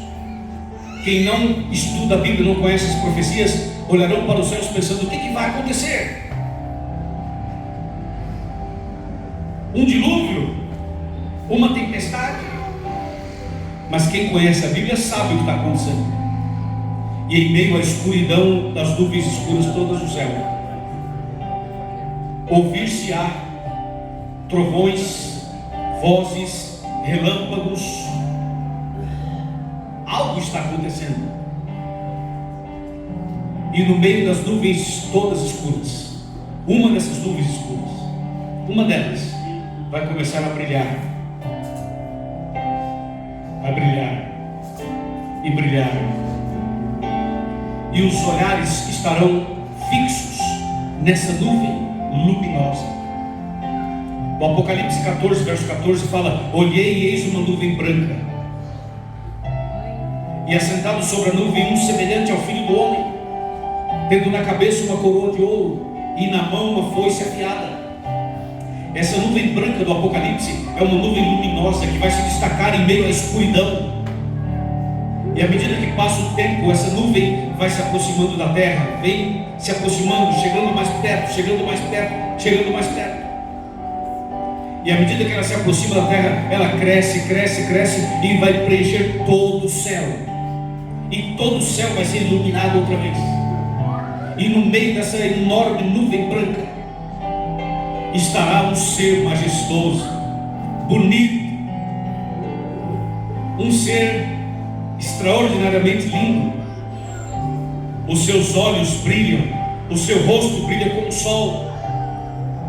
Quem não estuda a Bíblia, não conhece as profecias, olharão para os céus pensando: o que vai acontecer? Um dilúvio? Uma tempestade? Mas quem conhece a Bíblia sabe o que está acontecendo. E em meio à escuridão das nuvens escuras todas do céu, ouvir-se-á trovões, vozes, relâmpagos. Algo está acontecendo. E no meio das nuvens todas escuras, uma dessas nuvens escuras, uma delas vai começar a brilhar. Vai brilhar e brilhar. E os olhares estarão fixos nessa nuvem luminosa. O Apocalipse 14, verso 14 fala: olhei e eis uma nuvem branca, e assentado sobre a nuvem um semelhante ao Filho do Homem, tendo na cabeça uma coroa de ouro e na mão uma foice afiada. Essa nuvem branca do Apocalipse é uma nuvem luminosa que vai se destacar em meio à escuridão. E à medida que passa o tempo, essa nuvem vai se aproximando da terra, vem se aproximando, chegando mais perto, chegando mais perto, chegando mais perto. E à medida que ela se aproxima da terra, ela cresce, cresce, cresce e vai preencher todo o céu. E todo o céu vai ser iluminado outra vez. E no meio dessa enorme nuvem branca estará um ser majestoso, bonito, um ser extraordinariamente lindo. Os seus olhos brilham, o seu rosto brilha como o sol,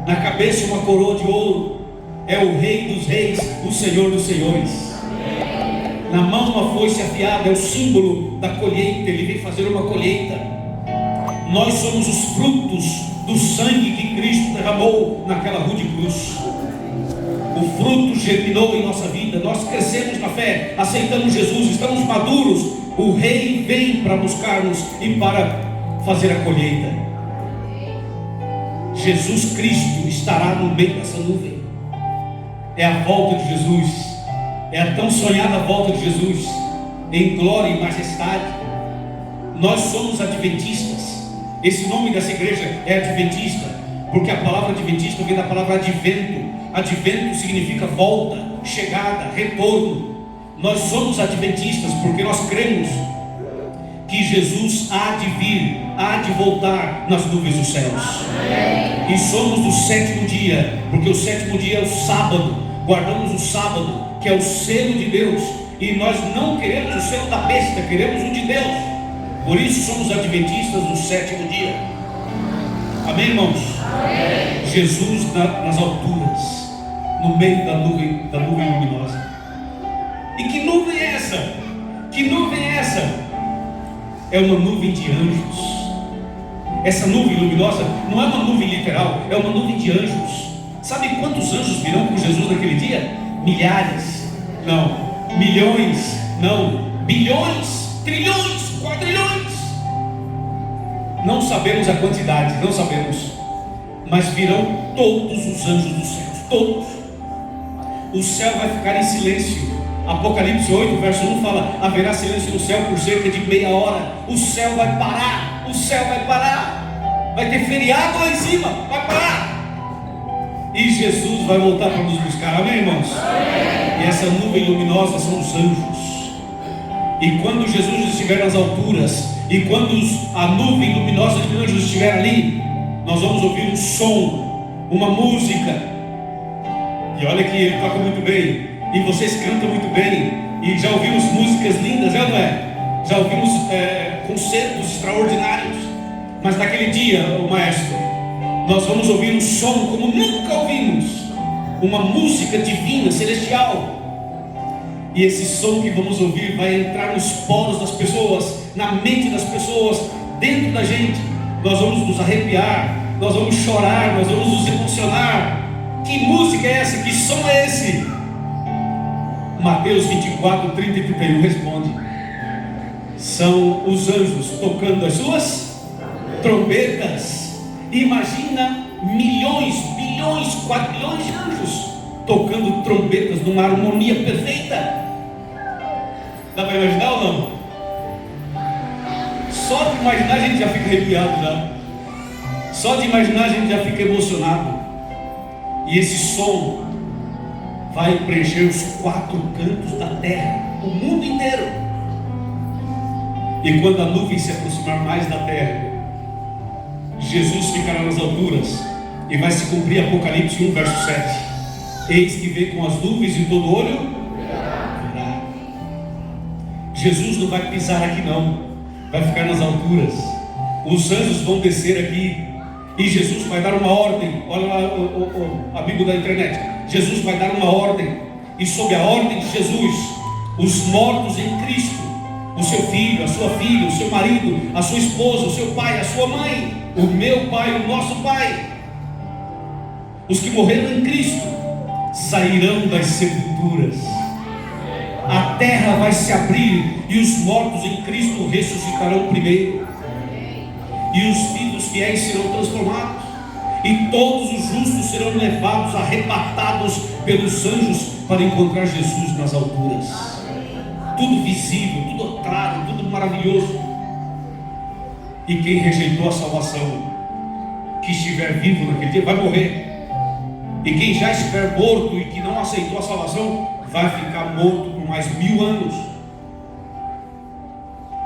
na cabeça uma coroa de ouro. É o Rei dos Reis, o Senhor dos Senhores. Na mão uma foice afiada, é o símbolo da colheita. Ele vem fazer uma colheita. Nós somos os frutos do sangue que Cristo derramou naquela rude cruz. O fruto germinou em nossa vida. Nós crescemos na fé, aceitamos Jesus, estamos maduros. O Rei vem para buscar-nos e para fazer a colheita. Jesus Cristo estará no meio dessa nuvem. É a volta de Jesus. É a tão sonhada volta de Jesus em glória e majestade. Nós somos adventistas. Esse nome dessa igreja é adventista, porque a palavra adventista vem da palavra advento. Advento significa volta, chegada, retorno. Nós somos adventistas porque nós cremos que Jesus há de vir, há de voltar nas nuvens dos céus. E somos do sétimo dia, porque o sétimo dia é o sábado. Guardamos o sábado, que é o selo de Deus, e nós não queremos o selo da besta, queremos o de Deus. Por isso somos adventistas do sétimo dia. Amém, irmãos? Amém. Jesus nas alturas, no meio da nuvem luminosa. E que nuvem é essa? Que nuvem é essa? É uma nuvem de anjos. Essa nuvem luminosa não é uma nuvem literal, é uma nuvem de anjos. Sabe quantos anjos virão com Jesus naquele dia? Milhares, não, milhões, não, bilhões, trilhões, quadrilhões. Não sabemos a quantidade, não sabemos, mas virão todos os anjos dos céus, todos. O céu vai ficar em silêncio. Apocalipse 8, verso 1 fala: haverá silêncio no céu por cerca de meia hora. O céu vai parar, o céu vai parar. Vai ter feriado lá em cima, vai parar. E Jesus vai voltar para nos buscar, amém, irmãos? Amém. E essa nuvem luminosa são os anjos. E quando Jesus estiver nas alturas, e quando a nuvem luminosa de anjos estiver ali, nós vamos ouvir um som, uma música. E olha que ele toca muito bem, e vocês cantam muito bem, e já ouvimos músicas lindas, não é? Já ouvimos concertos extraordinários. Mas naquele dia, o maestro, nós vamos ouvir um som como nunca ouvimos, uma música divina, celestial. E esse som que vamos ouvir vai entrar nos poros das pessoas, na mente das pessoas, dentro da gente. Nós vamos nos arrepiar, nós vamos chorar, nós vamos nos emocionar. Que música é essa? Que som é esse? Mateus 24, 30 e 31 responde: são os anjos tocando as suas trombetas. Imagina milhões, bilhões, quadrilhões de anjos tocando trombetas numa harmonia perfeita. Dá para imaginar ou não? Só de imaginar a gente já fica arrepiado já. Só de imaginar a gente já fica emocionado. E esse som vai preencher os 4 cantos da terra, o mundo inteiro. E quando a nuvem se aproximar mais da terra, Jesus ficará nas alturas e vai se cumprir Apocalipse 1, verso 7. Eis que vem com as nuvens e todo olho verá. Jesus não vai pisar aqui não, vai ficar nas alturas. Os anjos vão descer aqui e Jesus vai dar uma ordem. Olha lá o amigo da internet. Jesus vai dar uma ordem, e sob a ordem de Jesus, os mortos em Cristo, o seu filho, a sua filha, o seu marido, a sua esposa, o seu pai, a sua mãe, o meu pai, o nosso pai, os que morreram em Cristo, sairão das sepulturas. A terra vai se abrir e os mortos em Cristo ressuscitarão primeiro, e os vivos fiéis serão transformados, e todos os justos serão levados, arrebatados pelos anjos para encontrar Jesus nas alturas. Tudo visível, tudo claro, tudo maravilhoso. E quem rejeitou a salvação, que estiver vivo naquele dia, vai morrer. E quem já estiver morto e que não aceitou a salvação, vai ficar morto por mais 1000 anos.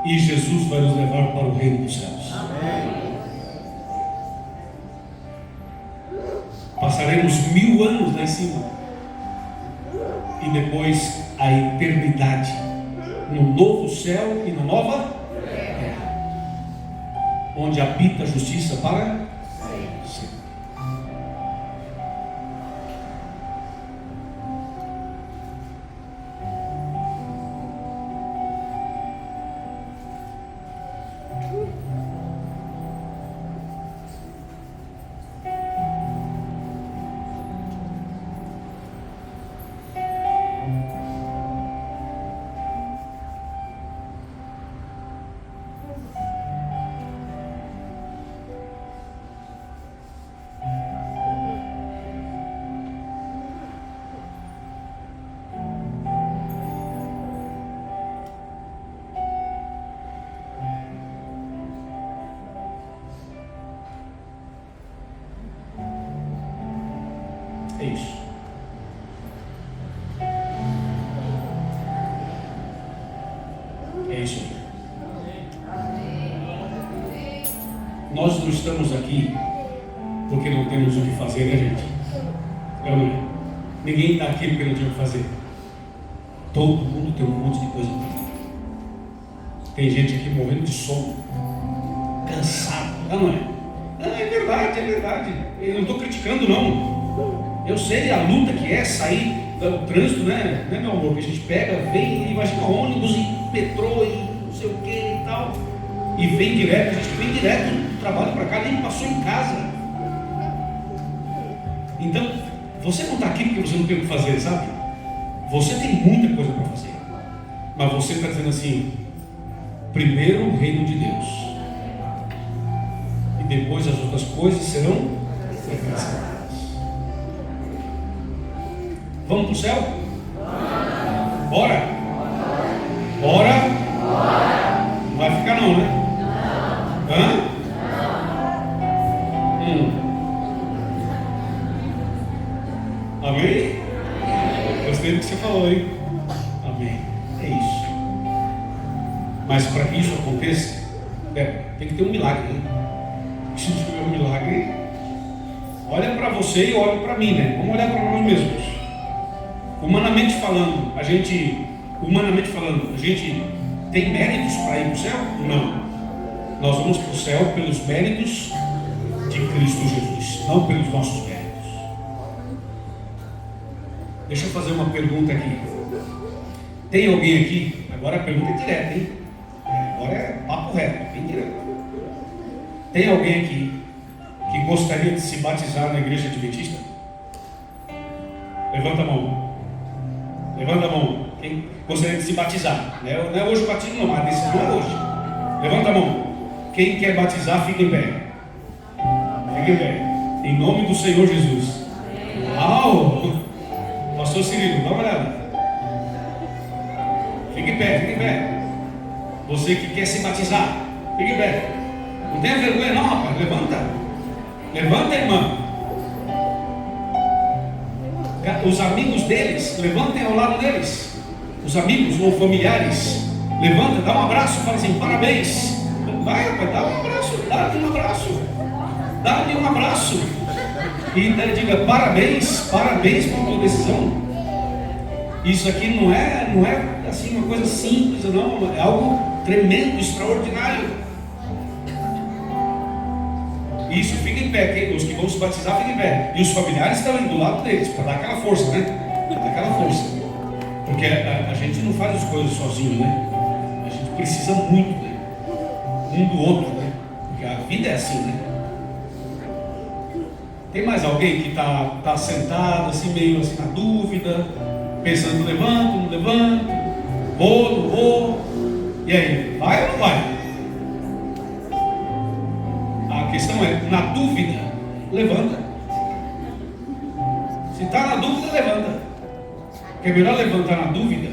E Jesus vai nos levar para o reino dos céus. Amém. Passaremos 1000 anos lá em cima, e depois a eternidade no novo céu e na nova terra, onde habita a justiça para sempre. É isso. É isso aí. Nós não estamos aqui porque não temos o que fazer, né, gente? É, não é? Ninguém está aqui porque não tem o que fazer. Todo mundo tem um monte de coisa para fazer. Tem gente aqui morrendo de sono, cansado, não é? Não, é verdade, é verdade. Eu não estou criticando, não. Eu sei a luta que é sair do trânsito, né, meu amor? Que a gente pega, vem, imagina ônibus e metrô e não sei o que e tal, e vem direto, a gente vem direto do trabalho para cá, nem passou em casa. Então, você não está aqui porque você não tem o que fazer, sabe? Você tem muita coisa para fazer, mas você está dizendo assim: primeiro o reino de Deus, e depois as outras coisas serão acrescentadas. Vamos para o céu? Bora? Bora? Não vai ficar não, né? Hã? Amém? Gostei do que você falou, hein? Amém. É isso. Mas para que isso aconteça, tem que ter um milagre, né? Se não tiver um milagre, olha para você e olha para mim, né? Vamos olhar para nós mesmos. Humanamente falando, a gente tem méritos para ir para o céu? Não. Nós vamos para o céu pelos méritos de Cristo Jesus, não pelos nossos méritos. Deixa eu fazer uma pergunta aqui. Tem alguém aqui? Agora a pergunta é direta, hein? Agora é papo reto, bem direto. Tem alguém aqui que gostaria de se batizar na igreja adventista? Levanta a mão. Levanta a mão. Quem gostaria de se batizar? Não é hoje o batismo, não. A decisão é hoje. Levanta a mão. Quem quer batizar, fique em pé. Fique em pé. Em nome do Senhor Jesus. Uau! Pastor Cirilo, dá uma olhada. Fique em pé, fique em pé. Você que quer se batizar, fique em pé. Não tenha vergonha não, rapaz. Levanta. Levanta, irmã. Os amigos deles, levantem ao lado deles. Os amigos ou familiares, levanta, dá um abraço, fala assim, parabéns. Vai, rapaz, dá um abraço, dá-lhe um abraço. Dá-lhe um abraço. E diga, parabéns, parabéns por tua decisão. Isso aqui não é assim uma coisa simples, não, é algo tremendo, extraordinário. Isso, fica em pé, os que vão se batizar ficam em pé. E os familiares estão indo do lado deles, para dar aquela força, né? Para dar aquela força. Porque a gente não faz as coisas sozinho, né? A gente precisa muito, né? Um do outro, né? Porque a vida é assim, né? Tem mais alguém que está sentado, assim, meio assim na dúvida, pensando, levanto, não levanto, vou, não vou. E aí, vai ou não vai? A questão é, na dúvida, levanta. Se está na dúvida, levanta. Porque é melhor levantar na dúvida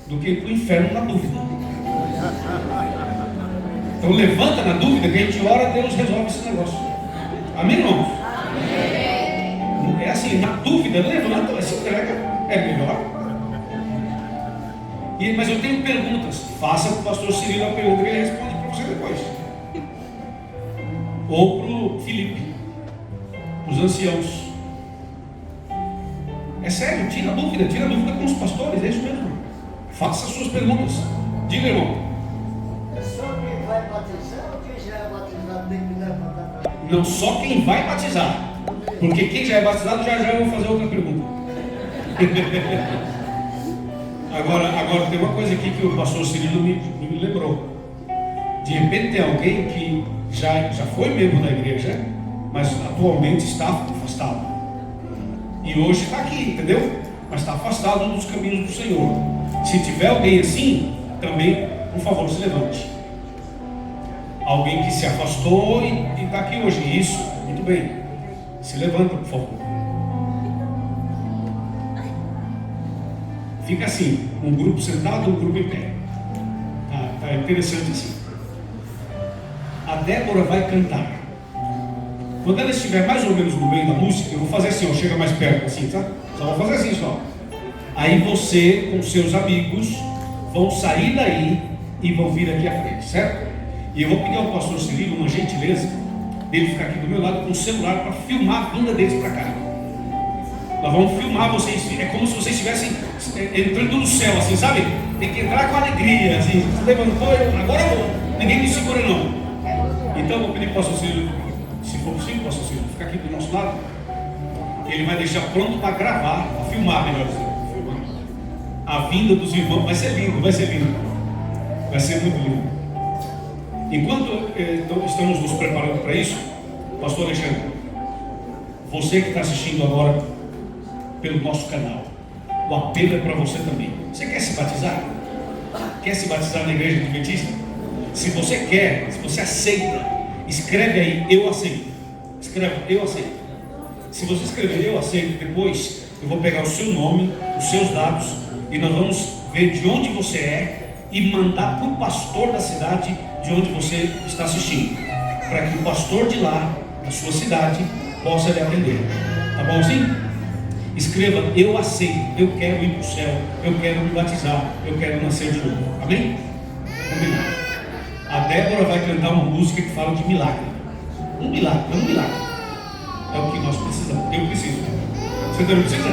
do que ir para o inferno na dúvida. Então levanta na dúvida, que a gente ora, Deus resolve esse negócio. Amém, irmãos? Amém. É assim, na dúvida, levanta, se entrega, é melhor. Mas eu tenho perguntas. Faça para o pastor Cirilo a pergunta que ele responde para você depois. Ou para o Felipe, os anciãos. É sério, tira a dúvida com os pastores, é isso mesmo. Faça as suas perguntas. Diga, irmão. É só quem vai batizar ou quem já é batizado tem que levantar para mim? Não, só quem vai batizar. Porque quem já é batizado, já eu vou fazer outra pergunta. Agora tem uma coisa aqui que o pastor Cirilo me lembrou. De repente tem alguém que já foi membro da igreja, mas atualmente está afastado. E hoje está aqui, entendeu? Mas está afastado dos caminhos do Senhor. Se tiver alguém assim, também, por favor, se levante. Alguém que se afastou e está aqui hoje. Isso, muito bem. Se levanta, por favor. Fica assim, um grupo sentado, um grupo em pé. Tá interessante assim. A Débora vai cantar. Quando ela estiver mais ou menos no meio da música, eu vou fazer assim, ó, chega mais perto, assim, tá? Só vou fazer assim, só. Aí você, com seus amigos, vão sair daí e vão vir aqui à frente, certo? E eu vou pedir ao pastor Cirilo uma gentileza, dele ficar aqui do meu lado com o celular para filmar a vinda deles para cá. Nós vamos filmar vocês, é como se vocês estivessem entrando no céu, assim, sabe? Tem que entrar com alegria, assim, se levantou, agora eu vou, ninguém me segura não. Então eu vou pedir para o pastor Cirilo, se for possível, pastor Cirilo, ficar aqui do nosso lado. Ele vai deixar pronto para gravar, para filmar, melhor dizendo. A vinda dos irmãos, vai ser lindo, vai ser lindo. Vai ser muito lindo. Enquanto estamos nos preparando para isso, pastor Alexandre, você que está assistindo agora pelo nosso canal, o apelo é para você também. Você quer se batizar? Quer se batizar na igreja adventista? Se você quer, se você aceita, escreve aí, eu aceito. Escreve, eu aceito. Se você escrever eu aceito, depois eu vou pegar o seu nome, os seus dados, e nós vamos ver de onde você é e mandar para o pastor da cidade de onde você está assistindo, para que o pastor de lá, da sua cidade, possa lhe atender. Tá bom assim? Escreva, eu aceito, eu quero ir para o céu, eu quero me batizar, eu quero nascer de novo. Amém? Combinado. A Débora vai cantar uma música que fala de milagre. Um milagre, é um milagre. É o que nós precisamos. Eu preciso. Você também precisa?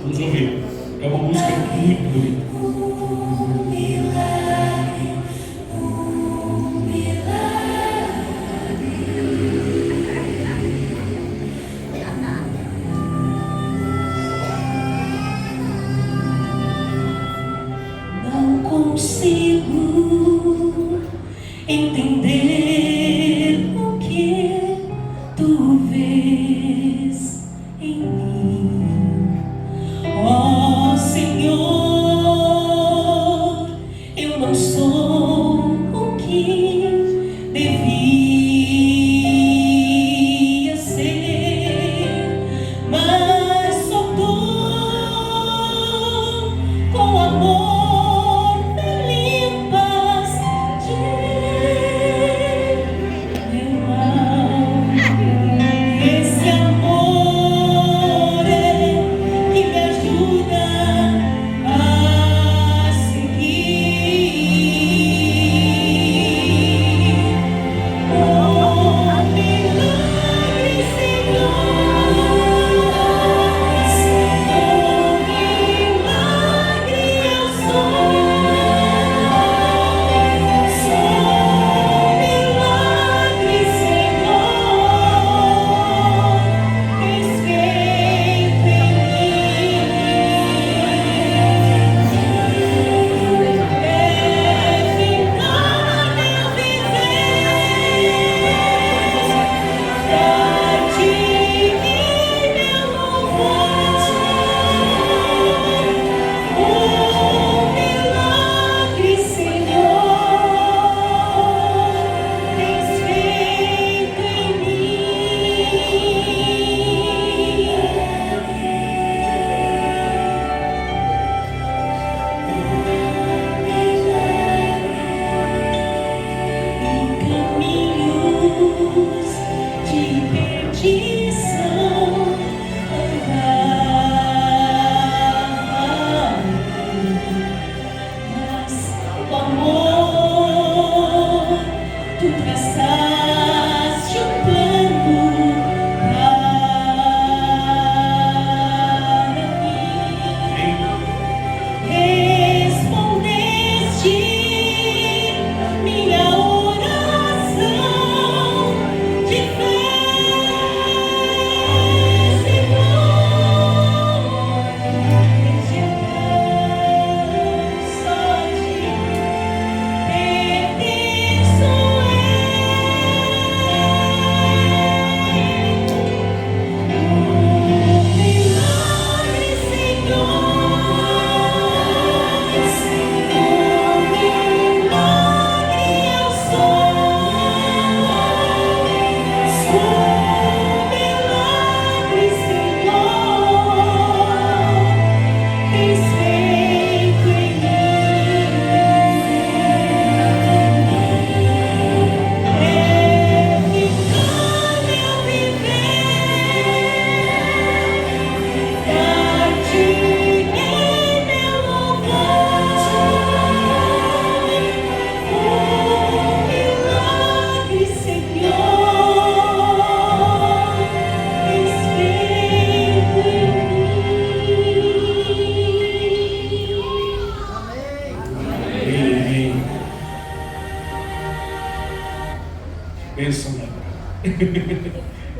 Vamos ouvir. É uma música muito bonita. Consigo entender o que tu vês em mim.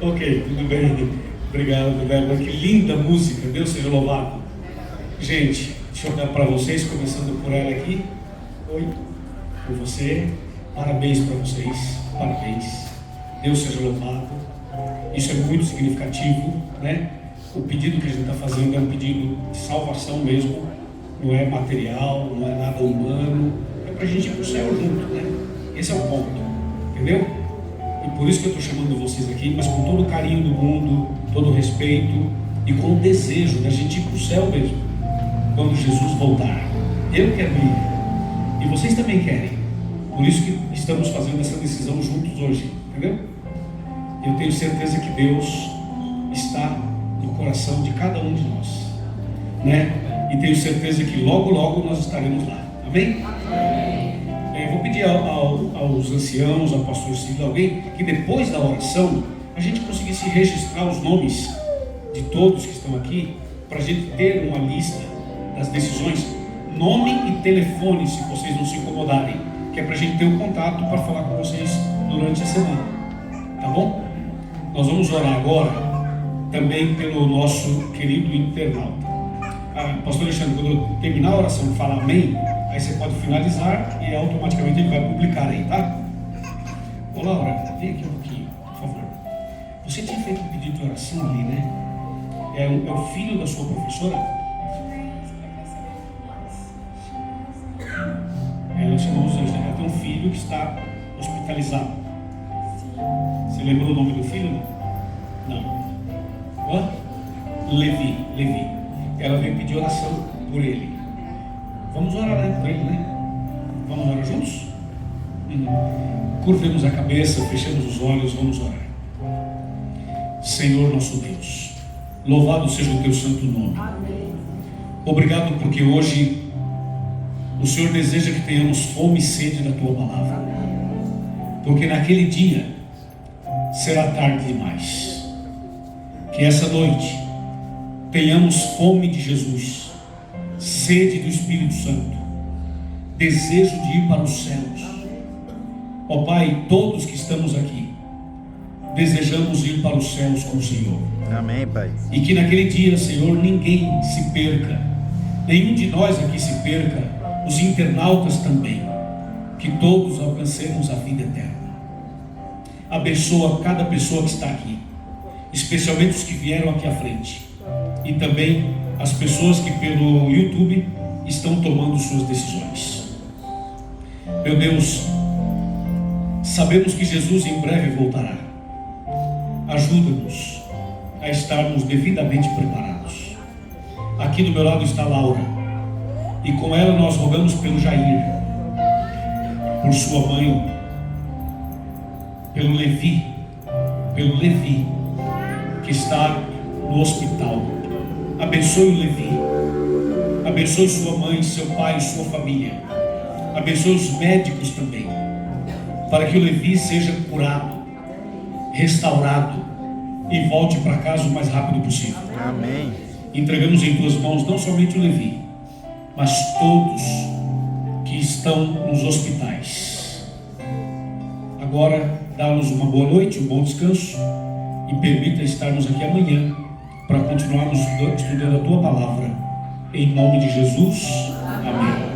Ok, tudo bem. Obrigado, Débora. Que linda música. Deus seja louvado. Gente, deixa eu dar para vocês, começando por ela aqui. Oi, por você. Parabéns para vocês. Parabéns. Deus seja louvado. Isso é muito significativo, né? O pedido que a gente está fazendo é um pedido de salvação mesmo. Não é material, não é nada humano. É para a gente ir para o céu junto, né? Esse é o ponto. Entendeu? E por isso que eu estou chamando vocês aqui, mas com todo o carinho do mundo, todo o respeito e com o desejo da gente ir para o céu mesmo, quando Jesus voltar. Eu quero ir. E vocês também querem. Por isso que estamos fazendo essa decisão juntos hoje. Entendeu? Eu tenho certeza que Deus está no coração de cada um de nós, né? E tenho certeza que logo, logo nós estaremos lá. Amém? Vou pedir aos anciãos, ao pastor Cílio, alguém, que depois da oração a gente conseguisse registrar os nomes de todos que estão aqui, para a gente ter uma lista das decisões, nome e telefone, se vocês não se incomodarem, que é para a gente ter um contato para falar com vocês durante a semana, tá bom? Nós vamos orar agora também pelo nosso querido internauta. Pastor Alexandre, quando eu terminar a oração e falar amém, aí você pode finalizar e automaticamente ele vai publicar aí, tá? Ô Laura, vem aqui um pouquinho, por favor. Você tinha feito um pedido de oração ali, né? É o filho da sua professora? Ela chamou os anjos, ela tem um filho que está hospitalizado. Você lembrou o nome do filho? Não. Hã? Levi. Ela veio pedir oração por ele. Vamos orar, né, por ele, né? Vamos orar juntos? Curvemos a cabeça, fechemos os olhos, vamos orar. Senhor nosso Deus, louvado seja o teu santo nome. Obrigado porque hoje o Senhor deseja que tenhamos fome e sede da tua palavra. Porque naquele dia será tarde demais. Que essa noite tenhamos fome de Jesus, sede do Espírito Santo, desejo de ir para os céus. Ó Pai, todos que estamos aqui desejamos ir para os céus com o Senhor. Amém, Pai. E que naquele dia, Senhor, ninguém se perca, nenhum de nós aqui se perca, os internautas também, que todos alcancemos a vida eterna. Abençoa cada pessoa que está aqui, especialmente os que vieram aqui à frente, e também as pessoas que pelo YouTube estão tomando suas decisões. Meu Deus, sabemos que Jesus em breve voltará. Ajuda-nos a estarmos devidamente preparados. Aqui do meu lado está Laura, e com ela nós rogamos pelo Jair, por sua mãe, pelo Levi, que está no hospital. Abençoe o Levi, abençoe sua mãe, seu pai, sua família, abençoe os médicos também, para que o Levi seja curado, restaurado e volte para casa o mais rápido possível. Amém. Entregamos em tuas mãos não somente o Levi, mas todos que estão nos hospitais. Agora, dá-nos uma boa noite, um bom descanso e permita estarmos aqui amanhã para continuarmos estudando a tua palavra. Em nome de Jesus, amém.